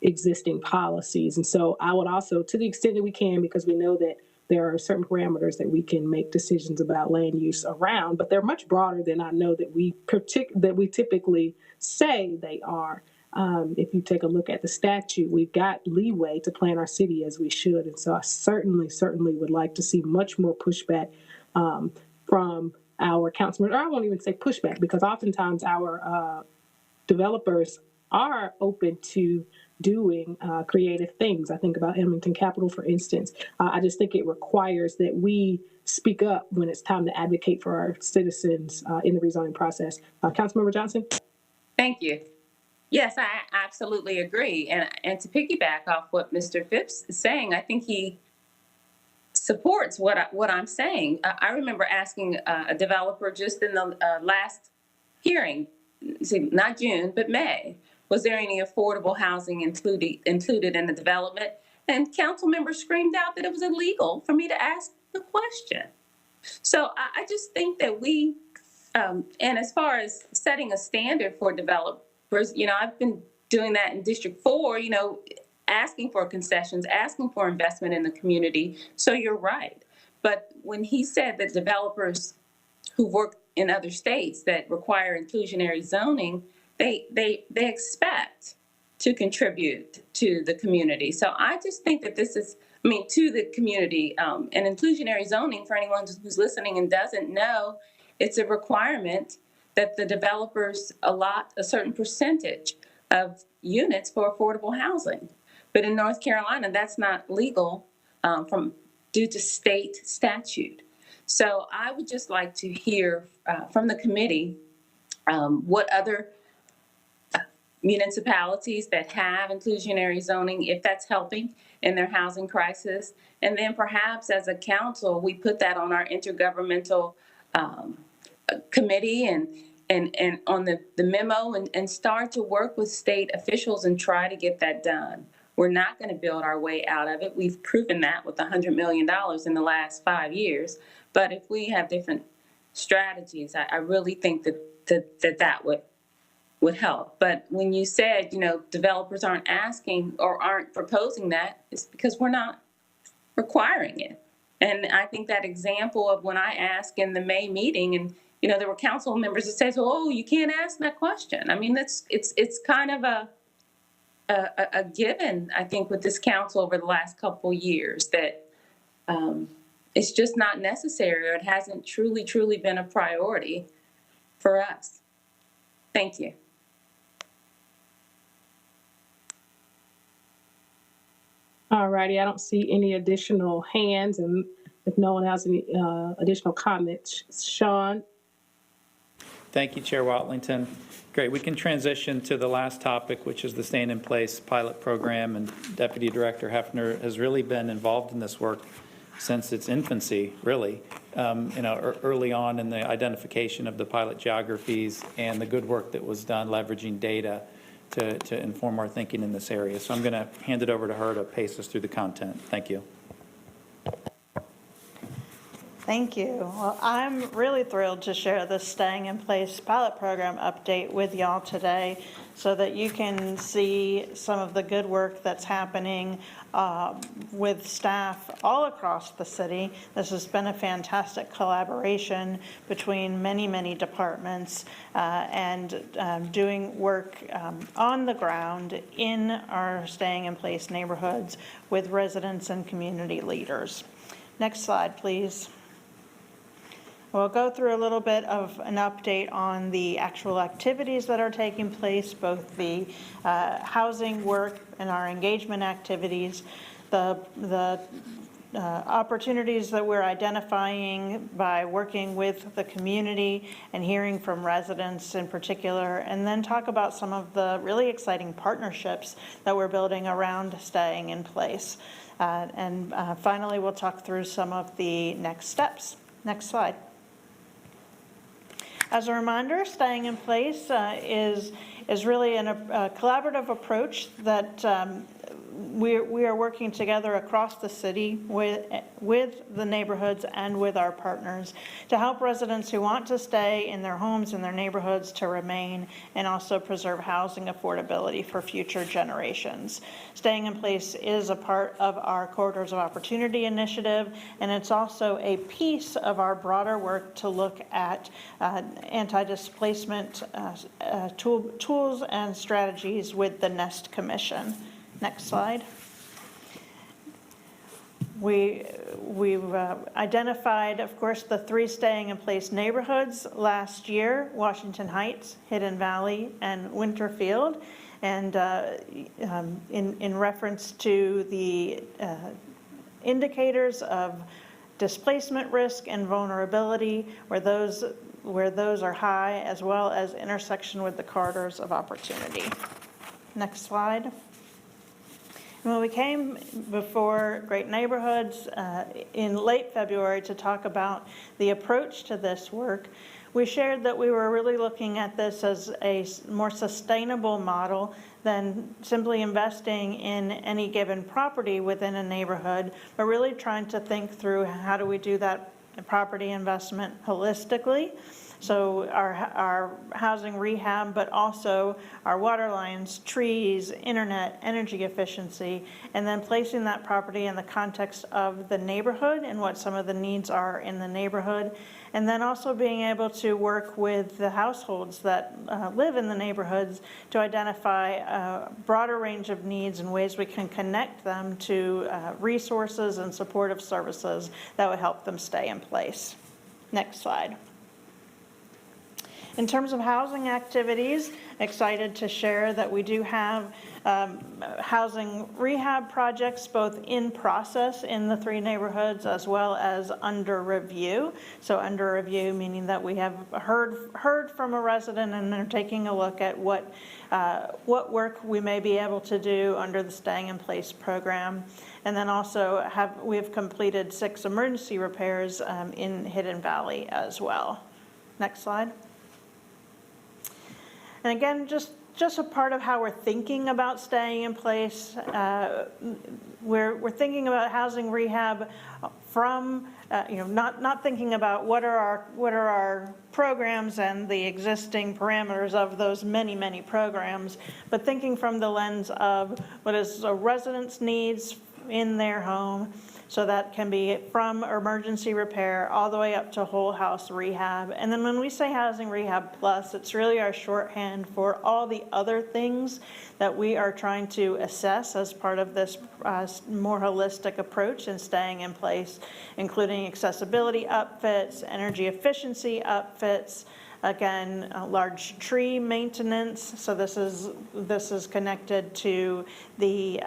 existing policies? And so I would also, to the extent that we can, because we know that there are certain parameters that we can make decisions about land use around, but they're much broader than I know that we typically say they are. If you take a look at the statute, we've got leeway to plan our city as we should. And so I certainly would like to see much more pushback from our councilmen, or I won't even say pushback, because oftentimes our developers are open to doing creative things. I think about Edmonton Capital, for instance. I just think it requires that we speak up when it's time to advocate for our citizens in the rezoning process. Councilmember Johnson? Thank you. Yes, I absolutely agree. And to piggyback off what Mr. Phipps is saying, I think he supports what I'm saying. I remember asking a developer just in the last hearing, not June, but May, was there any affordable housing included in the development? And council members screamed out that it was illegal for me to ask the question. So I just think that we, and as far as setting a standard for developers, I've been doing that in District 4, asking for concessions, asking for investment in the community. So you're right. But when he said that developers who work in other states that require inclusionary zoning, they expect to contribute to the community. So I just think that this is, to the community, and inclusionary zoning, for anyone who's listening and doesn't know, it's a requirement that the developers allot a certain percentage of units for affordable housing. But in North Carolina, that's not legal due to state statute. So I would just like to hear from the committee what other municipalities that have inclusionary zoning, if that's helping in their housing crisis. And then perhaps as a council, we put that on our intergovernmental committee and on the memo and start to work with state officials and try to get that done. We're not going to build our way out of it. We've proven that with $100 million in the last 5 years. But if we have different strategies, I really think that would help. But when you said, developers aren't asking or aren't proposing that, it's because we're not requiring it. And I think that example of when I asked in the May meeting, and there were council members that said, "Oh, you can't ask that question." It's kind of a given, I think, with this council over the last couple years that it's just not necessary, or it hasn't truly been a priority for us. Thank you. All righty, I don't see any additional hands, and if no one has any additional comments, Sean? Thank you, Chair Watlington. Great. We can transition to the last topic, which is the Staying in Place pilot program. And Deputy Director Hefner has really been involved in this work since its infancy, really, early on in the identification of the pilot geographies and the good work that was done leveraging data to inform our thinking in this area. So I'm going to hand it over to her to pace us through the content. Thank you. Thank you. Well, I'm really thrilled to share the Staying in Place pilot program update with y'all today so that you can see some of the good work that's happening with staff all across the city. This has been a fantastic collaboration between many departments and doing work on the ground in our Staying in Place neighborhoods with residents and community leaders. Next slide, please. We'll go through a little bit of an update on the actual activities that are taking place, both the housing work and our engagement activities, the opportunities that we're identifying by working with the community and hearing from residents in particular, and then talk about some of the really exciting partnerships that we're building around Staying in Place. And finally, we'll talk through some of the next steps. Next slide. As a reminder, Staying in Place is really a collaborative approach that we are working together across the city with the neighborhoods and with our partners to help residents who want to stay in their homes and their neighborhoods to remain, and also preserve housing affordability for future generations. Staying in Place is a part of our Corridors of Opportunity initiative, and it's also a piece of our broader work to look at anti-displacement tools and strategies with the Nest Commission. Next slide. We've identified, of course, the 3 Staying in Place neighborhoods last year: Washington Heights, Hidden Valley, and Winterfield. And in reference to the indicators of displacement risk and vulnerability, where those are high, as well as intersection with the corridors of opportunity. Next slide. When we came before Great Neighborhoods in late February to talk about the approach to this work, we shared that we were really looking at this as a more sustainable model than simply investing in any given property within a neighborhood, but really trying to think through how do we do that property investment holistically. So our housing rehab, but also our water lines, trees, internet, energy efficiency, and then placing that property in the context of the neighborhood and what some of the needs are in the neighborhood. And then also being able to work with the households that live in the neighborhoods to identify a broader range of needs and ways we can connect them to resources and supportive services that would help them stay in place. Next slide. In terms of housing activities, excited to share that we do have housing rehab projects both in process in the 3 neighborhoods as well as under review. So under review meaning that we have heard from a resident and are taking a look at what work we may be able to do under the Staying in Place program. And then also we have completed 6 emergency repairs in Hidden Valley as well. Next slide. And again, just a part of how we're thinking about staying in place. We're thinking about housing rehab from not thinking about what are our programs and the existing parameters of those many programs, but thinking from the lens of what is a resident's needs in their home. So that can be from emergency repair all the way up to whole house rehab. And then when we say housing rehab plus, it's really our shorthand for all the other things that we are trying to assess as part of this more holistic approach in staying in place, including accessibility upfits, energy efficiency upfits, again, large tree maintenance. So this is connected to the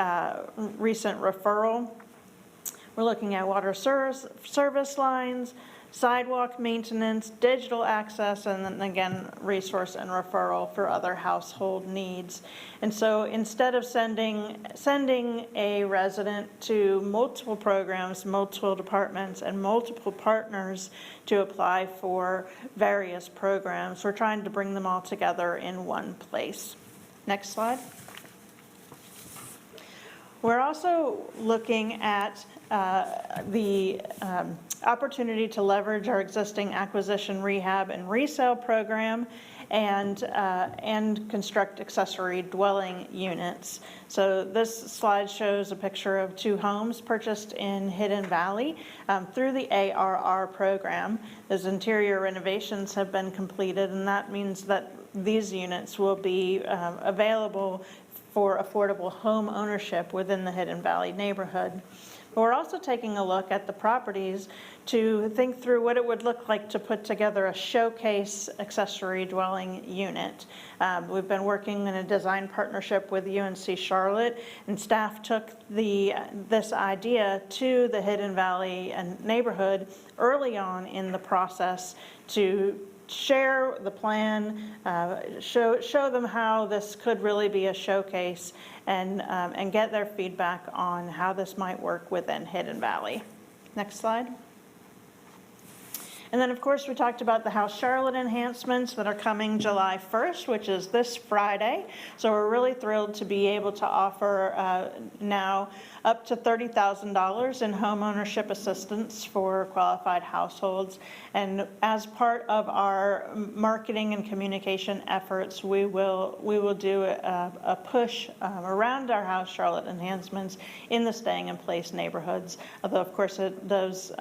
recent referral. We're looking at water service lines, sidewalk maintenance, digital access, and then again, resource and referral for other household needs. And so instead of sending a resident to multiple programs, multiple departments, and multiple partners to apply for various programs, we're trying to bring them all together in one place. Next slide. We're also looking at the opportunity to leverage our existing acquisition, rehab, and resale program and construct accessory dwelling units. So this slide shows a picture of 2 homes purchased in Hidden Valley through the ARR program. Those interior renovations have been completed, and that means that these units will be available for affordable home ownership within the Hidden Valley neighborhood. But we're also taking a look at the properties to think through what it would look like to put together a showcase accessory dwelling unit. We've been working in a design partnership with UNC Charlotte, and staff took this idea to the Hidden Valley neighborhood early on in the process to share the plan, show them how this could really be a showcase, and get their feedback on how this might work within Hidden Valley. Next slide. And then, of course, we talked about the House Charlotte enhancements that are coming July 1st, which is this Friday. So we're really thrilled to be able to offer now up to $30,000 in home ownership assistance for qualified households. And as part of our marketing and communication efforts, we will do a push around our House Charlotte enhancements in the Staying in Place neighborhoods. Although, of course, those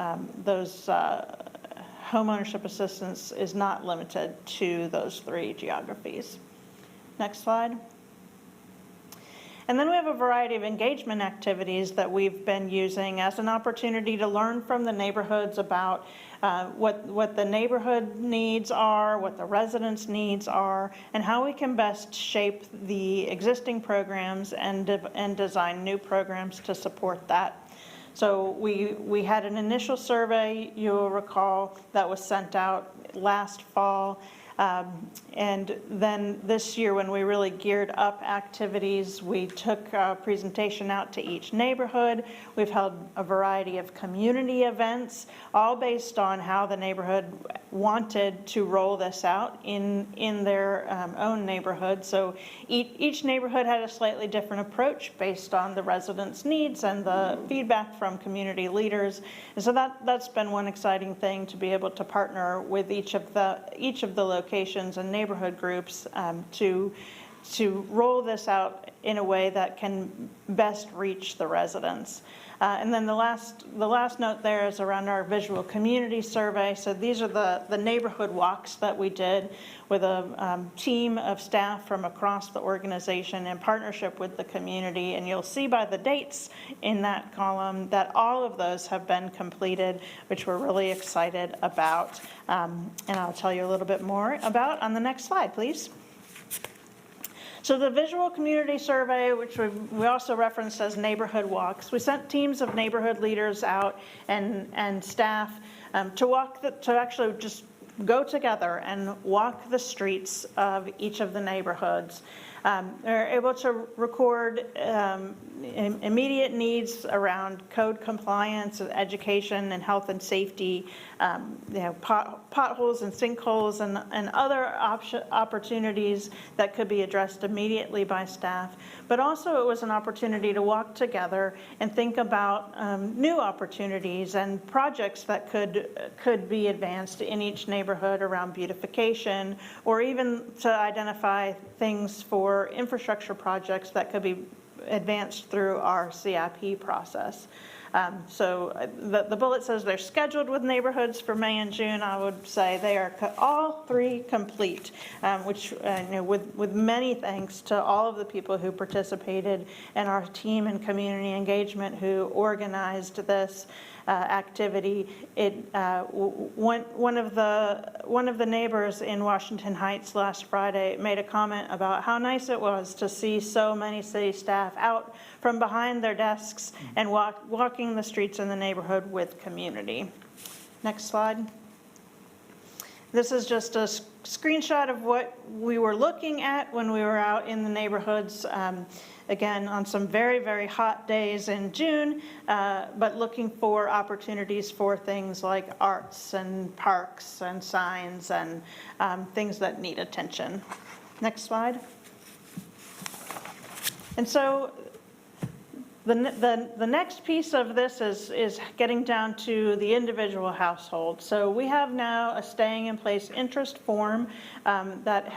homeownership assistance is not limited to those 3 geographies. Next slide. And then we have a variety of engagement activities that we've been using as an opportunity to learn from the neighborhoods about what the neighborhood needs are, what the residents' needs are, and how we can best shape the existing programs and design new programs to support that. So we had an initial survey, you'll recall, that was sent out last fall. And then this year, when we really geared up activities, we took a presentation out to each neighborhood. We've held a variety of community events, all based on how the neighborhood wanted to roll this out in their own neighborhood. So each neighborhood had a slightly different approach based on the residents' needs and the feedback from community leaders. And so that's been one exciting thing, to be able to partner with each of the locations and neighborhood groups to roll this out in a way that can best reach the residents. And then the last note there is around our visual community survey. So these are the neighborhood walks that we did with a team of staff from across the organization in partnership with the community. And you'll see by the dates in that column that all of those have been completed, which we're really excited about. And I'll tell you a little bit more about on the next slide, please. So the visual community survey, which we also referenced as neighborhood walks, we sent teams of neighborhood leaders out and staff to actually just go together and walk the streets of each of the neighborhoods. They're able to record immediate needs around code compliance, education, and health and safety, potholes and sinkholes and other opportunities that could be addressed immediately by staff. But also it was an opportunity to walk together and think about new opportunities and projects that could be advanced in each neighborhood around beautification, or even to identify things for infrastructure projects that could be advanced through our CIP process. So the bullet says they're scheduled with neighborhoods for May and June. I would say they are all three complete, which with many thanks to all of the people who participated and our team and community engagement who organized this activity. One of the neighbors in Washington Heights last Friday made a comment about how nice it was to see so many city staff out from behind their desks and walking the streets in the neighborhood with community. Next slide. This is just a screenshot of what we were looking at when we were out in the neighborhoods. Again, on some very, very hot days in June, but looking for opportunities for things like arts and parks and signs and things that need attention. Next slide. And so the next piece of this is getting down to the individual household. So we have now a staying in place interest form that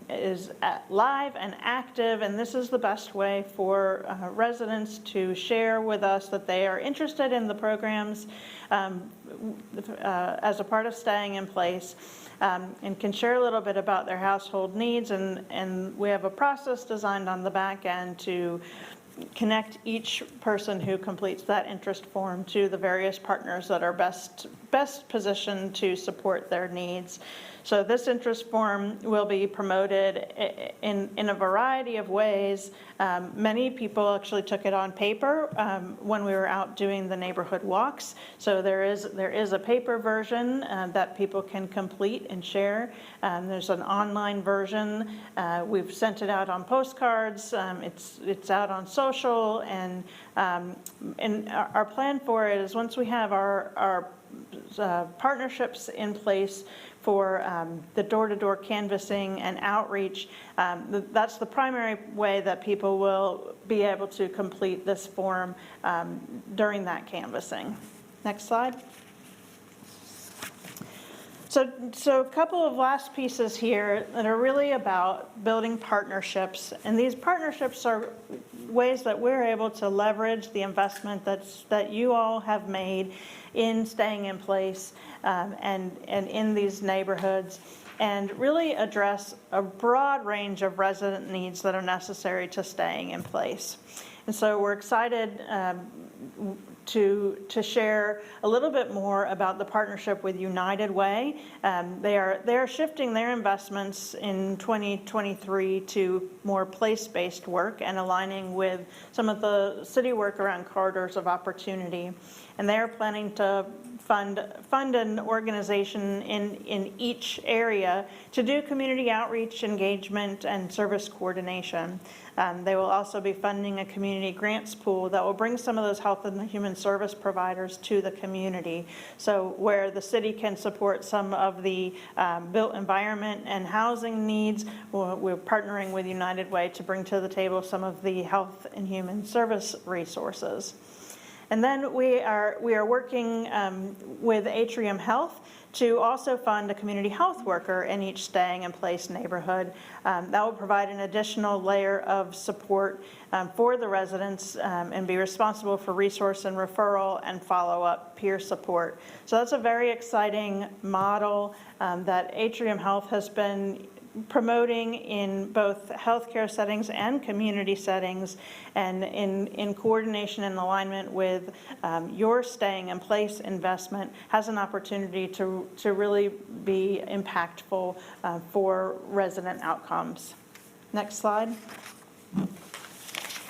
is live and active, and this is the best way for residents to share with us that they are interested in the programs as a part of staying in place. And can share a little bit about their household needs, and we have a process designed on the back end to connect each person who completes that interest form to the various partners that are best positioned to support their needs. So this interest form will be promoted in a variety of ways. Many people actually took it on paper when we were out doing the neighborhood walks. So there is a paper version that people can complete and share. There's an online version. We've sent it out on postcards. It's out on social, and our plan for it is once we have our partnerships in place for the door-to-door canvassing and outreach, that's the primary way that people will be able to complete this form during that canvassing. Next slide. So a couple of last pieces here that are really about building partnerships, and these partnerships are ways that we're able to leverage the investment that you all have made in staying in place and in these neighborhoods, and really address a broad range of resident needs that are necessary to staying in place. And so we're excited to share a little bit more about the partnership with United Way. They are shifting their investments in 2023 to more place-based work and aligning with some of the city work around corridors of opportunity. And they are planning to fund an organization in each area to do community outreach, engagement, and service coordination. They will also be funding a community grants pool that will bring some of those health and human service providers to the community. So where the city can support some of the built environment and housing needs, we're partnering with United Way to bring to the table some of the health and human service resources. And then we are working with Atrium Health to also fund a community health worker in each staying in place neighborhood. That will provide an additional layer of support for the residents and be responsible for resource and referral and follow-up peer support. So that's a very exciting model that Atrium Health has been promoting in both healthcare settings and community settings, and in coordination and alignment with your staying in place investment, has an opportunity to really be impactful for resident outcomes. Next slide.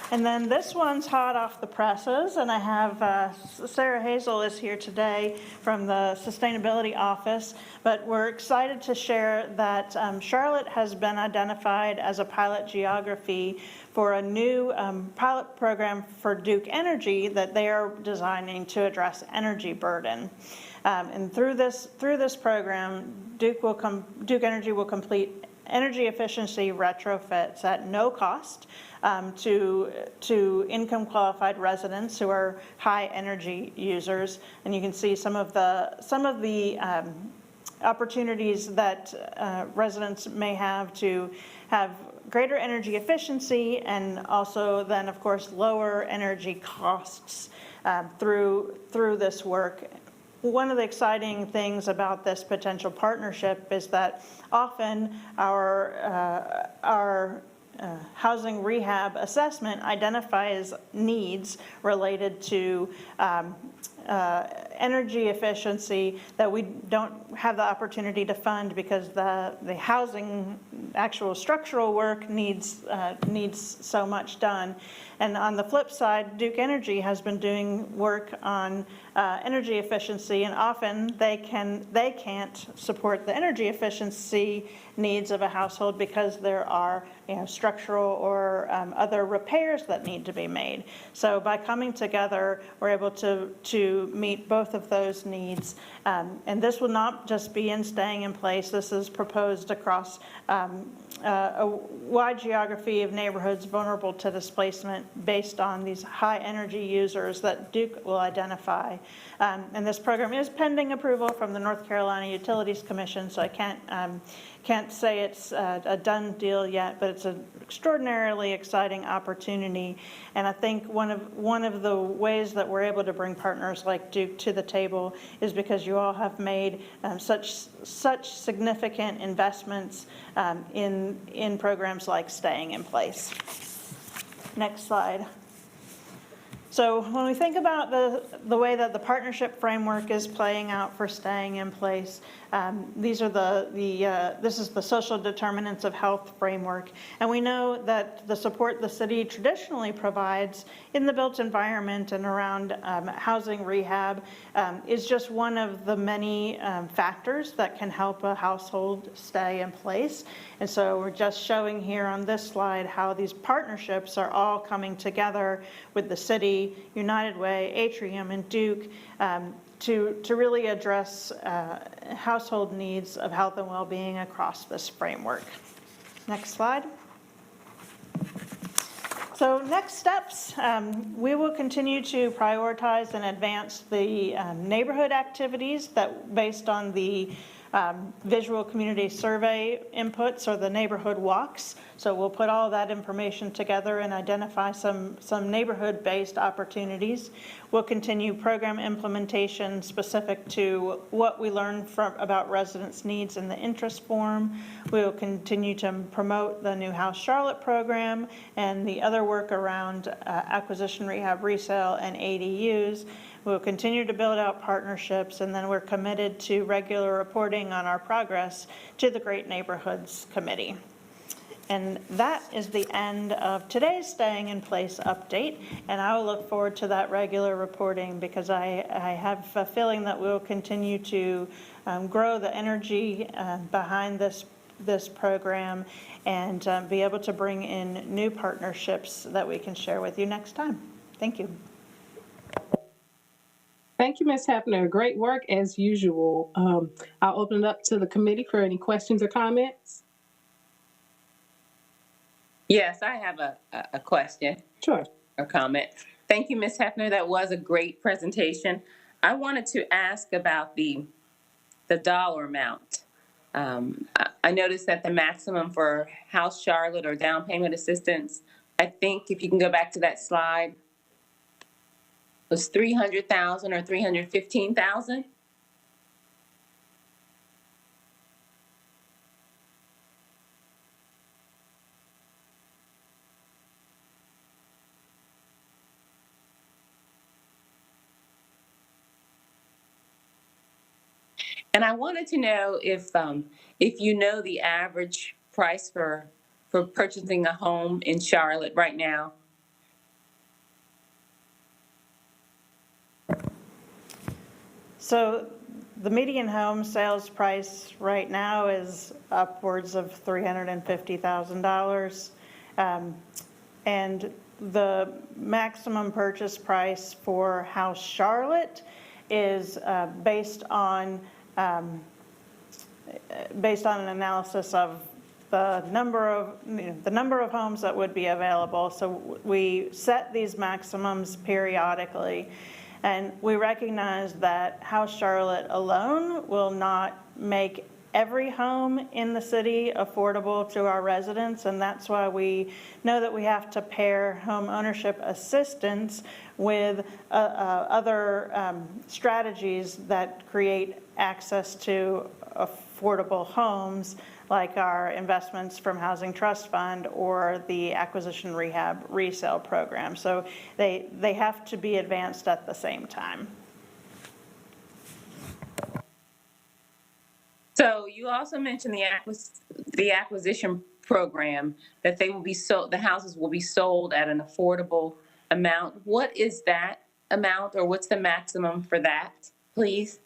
And then this one's hot off the presses, and I have Sarah Hazel is here today from the Sustainability Office, but we're excited to share that Charlotte has been identified as a pilot geography for a new pilot program for Duke Energy that they are designing to address energy burden. And through this program, Duke Energy will complete energy efficiency retrofits at no cost to income qualified residents who are high energy users. And you can see some of the opportunities that residents may have to have greater energy efficiency, and also then of course lower energy costs through this work. One of the exciting things about this potential partnership is that often our housing rehab assessment identifies needs related to energy efficiency that we don't have the opportunity to fund because the housing actual structural work needs so much done. And on the flip side, Duke Energy has been doing work on energy efficiency, and often they can't support the energy efficiency needs of a household because there are structural or other repairs that need to be made. So by coming together, we're able to meet both of those needs. And this will not just be in staying in place. This is proposed across a wide geography of neighborhoods vulnerable to displacement based on these high energy users that Duke will identify. And this program is pending approval from the North Carolina Utilities Commission, so I can't say it's a done deal yet, but it's an extraordinarily exciting opportunity. And I think one of the ways that we're able to bring partners like Duke to the table is because you all have made such significant investments in programs like staying in place. Next slide. So when we think about the way that the partnership framework is playing out for staying in place, this is the social determinants of health framework. And we know that the support the city traditionally provides in the built environment and around housing rehab is just one of the many factors that can help a household stay in place. And so we're just showing here on this slide how these partnerships are all coming together with the city, United Way, Atrium, and Duke to really address household needs of health and well-being across this framework. Next slide. So next steps, we will continue to prioritize and advance the neighborhood activities that based on the visual community survey inputs or the neighborhood walks. So we'll put all that information together and identify some neighborhood-based opportunities. We'll continue program implementation specific to what we learned about residents' needs in the interest form. We will continue to promote the New House Charlotte program and the other work around acquisition, rehab, resale, and ADUs. We'll continue to build out partnerships, and then we're committed to regular reporting on our progress to the Great Neighborhoods Committee. And that is the end of today's Staying in Place update, and I will look forward to that regular reporting because I have a feeling that we'll continue to grow the energy behind this program and be able to bring in new partnerships that we can share with you next time. Thank you. Thank you, Ms. Hefner. Great work as usual. I'll open it up to the committee for any questions or comments. Yes, I have a question Sure. or comment. Thank you, Ms. Hefner. That was a great presentation. I wanted to ask about the dollar amount. I noticed that the maximum for House Charlotte or down payment assistance, I think if you can go back to that slide, was 300,000 or 315,000. And I wanted to know if you know the average price for purchasing a home in Charlotte right now. So the median home sales price right now is upwards of $350,000. And the maximum purchase price for House Charlotte is based on an analysis of the number of homes that would be available. So we set these maximums periodically. And we recognize that House Charlotte alone will not make every home in the city affordable to our residents, and that's why we know that we have to pair home ownership assistance with other strategies that create access to affordable homes, like our investments from Housing Trust Fund or the acquisition rehab resale program. So they have to be advanced at the same time. So you also mentioned the acquisition program, that they will be sold, the houses will be sold at an affordable amount. What is that amount, or what's the maximum for that, please?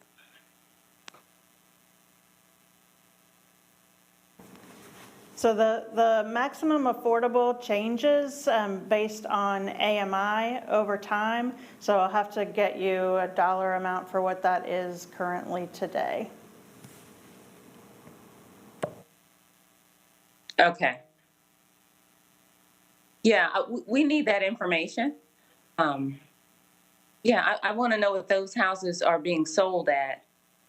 So the maximum affordable changes based on AMI over time. So I'll have to get you a dollar amount for what that is currently today. Okay. Yeah, we need that information. Yeah, I want to know what those houses are being sold at,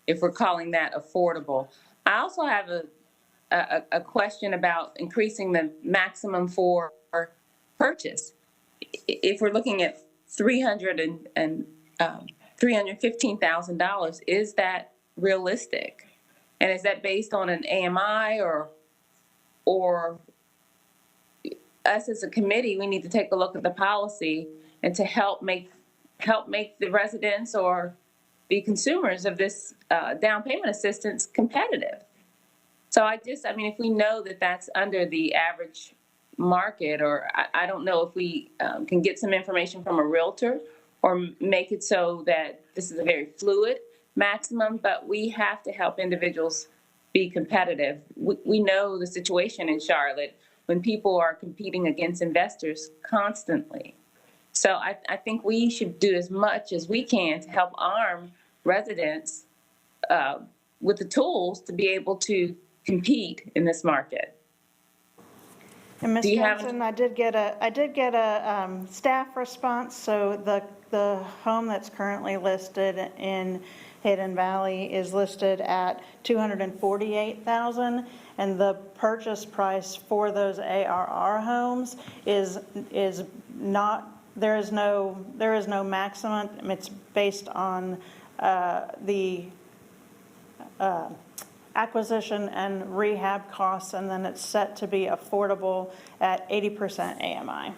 if we're calling that affordable. I also have a question about increasing the maximum for purchase. If we're looking at $315,000, is that realistic? And is that based on an AMI, or us as a committee, we need to take a look at the policy and to help make the residents or the consumers of this down payment assistance competitive? So I mean, if we know that that's under the average market, or I don't know if we can get some information from a realtor or make it so that this is a very fluid maximum, but we have to help individuals be competitive. We know the situation in Charlotte when people are competing against investors constantly. So I think we should do as much as we can to help arm residents with the tools to be able to compete in this market. And Ms. Do you have- Johnson, I did get a staff response. So the home that's currently listed in Hidden Valley is listed at $248,000, and the purchase price for those ARR homes is not. There is no maximum. It's based on the acquisition and rehab costs, and then it's set to be affordable at 80% AMI.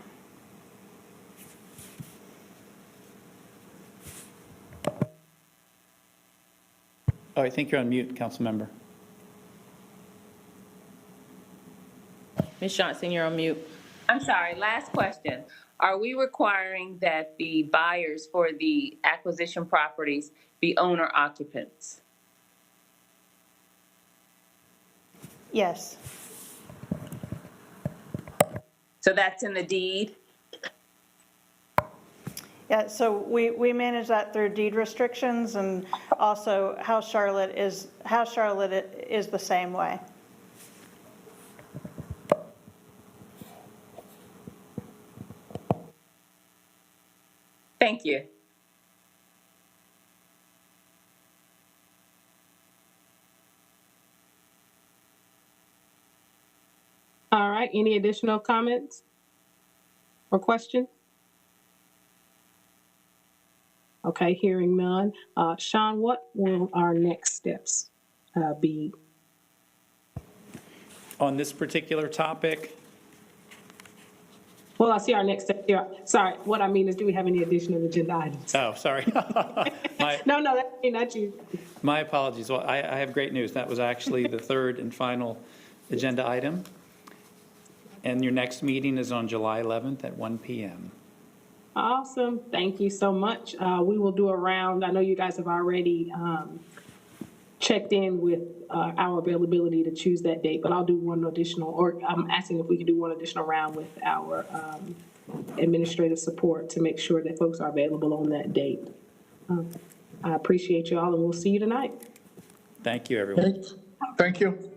Oh, I think you're on mute, council member. Ms. Johnson, you're on mute. I'm sorry, last question. Are we requiring that the buyers for the acquisition properties be owner occupants? Yes. So that's in the deed? Yeah, so we manage that through deed restrictions, and also House Charlotte is the same way. Thank you. All right, any additional comments or questions? Okay, hearing none. Sean, what will our next steps be? On this particular topic, Well, I see our next step here. Sorry, what I mean is, do we have any additional agenda items? oh, sorry. No, that's me, not you. My apologies. Well, I have great news. That was actually the third and final agenda item. And your next meeting is on July 11th at 1 p.m. Awesome, thank you so much. We will do a round. I know you guys have already checked in with our availability to choose that date, but I'll do one additional, or I'm asking if we could do one additional round with our administrative support to make sure that folks are available on that date. I appreciate you all, and we'll see you tonight. Thank you, everyone. Thank you.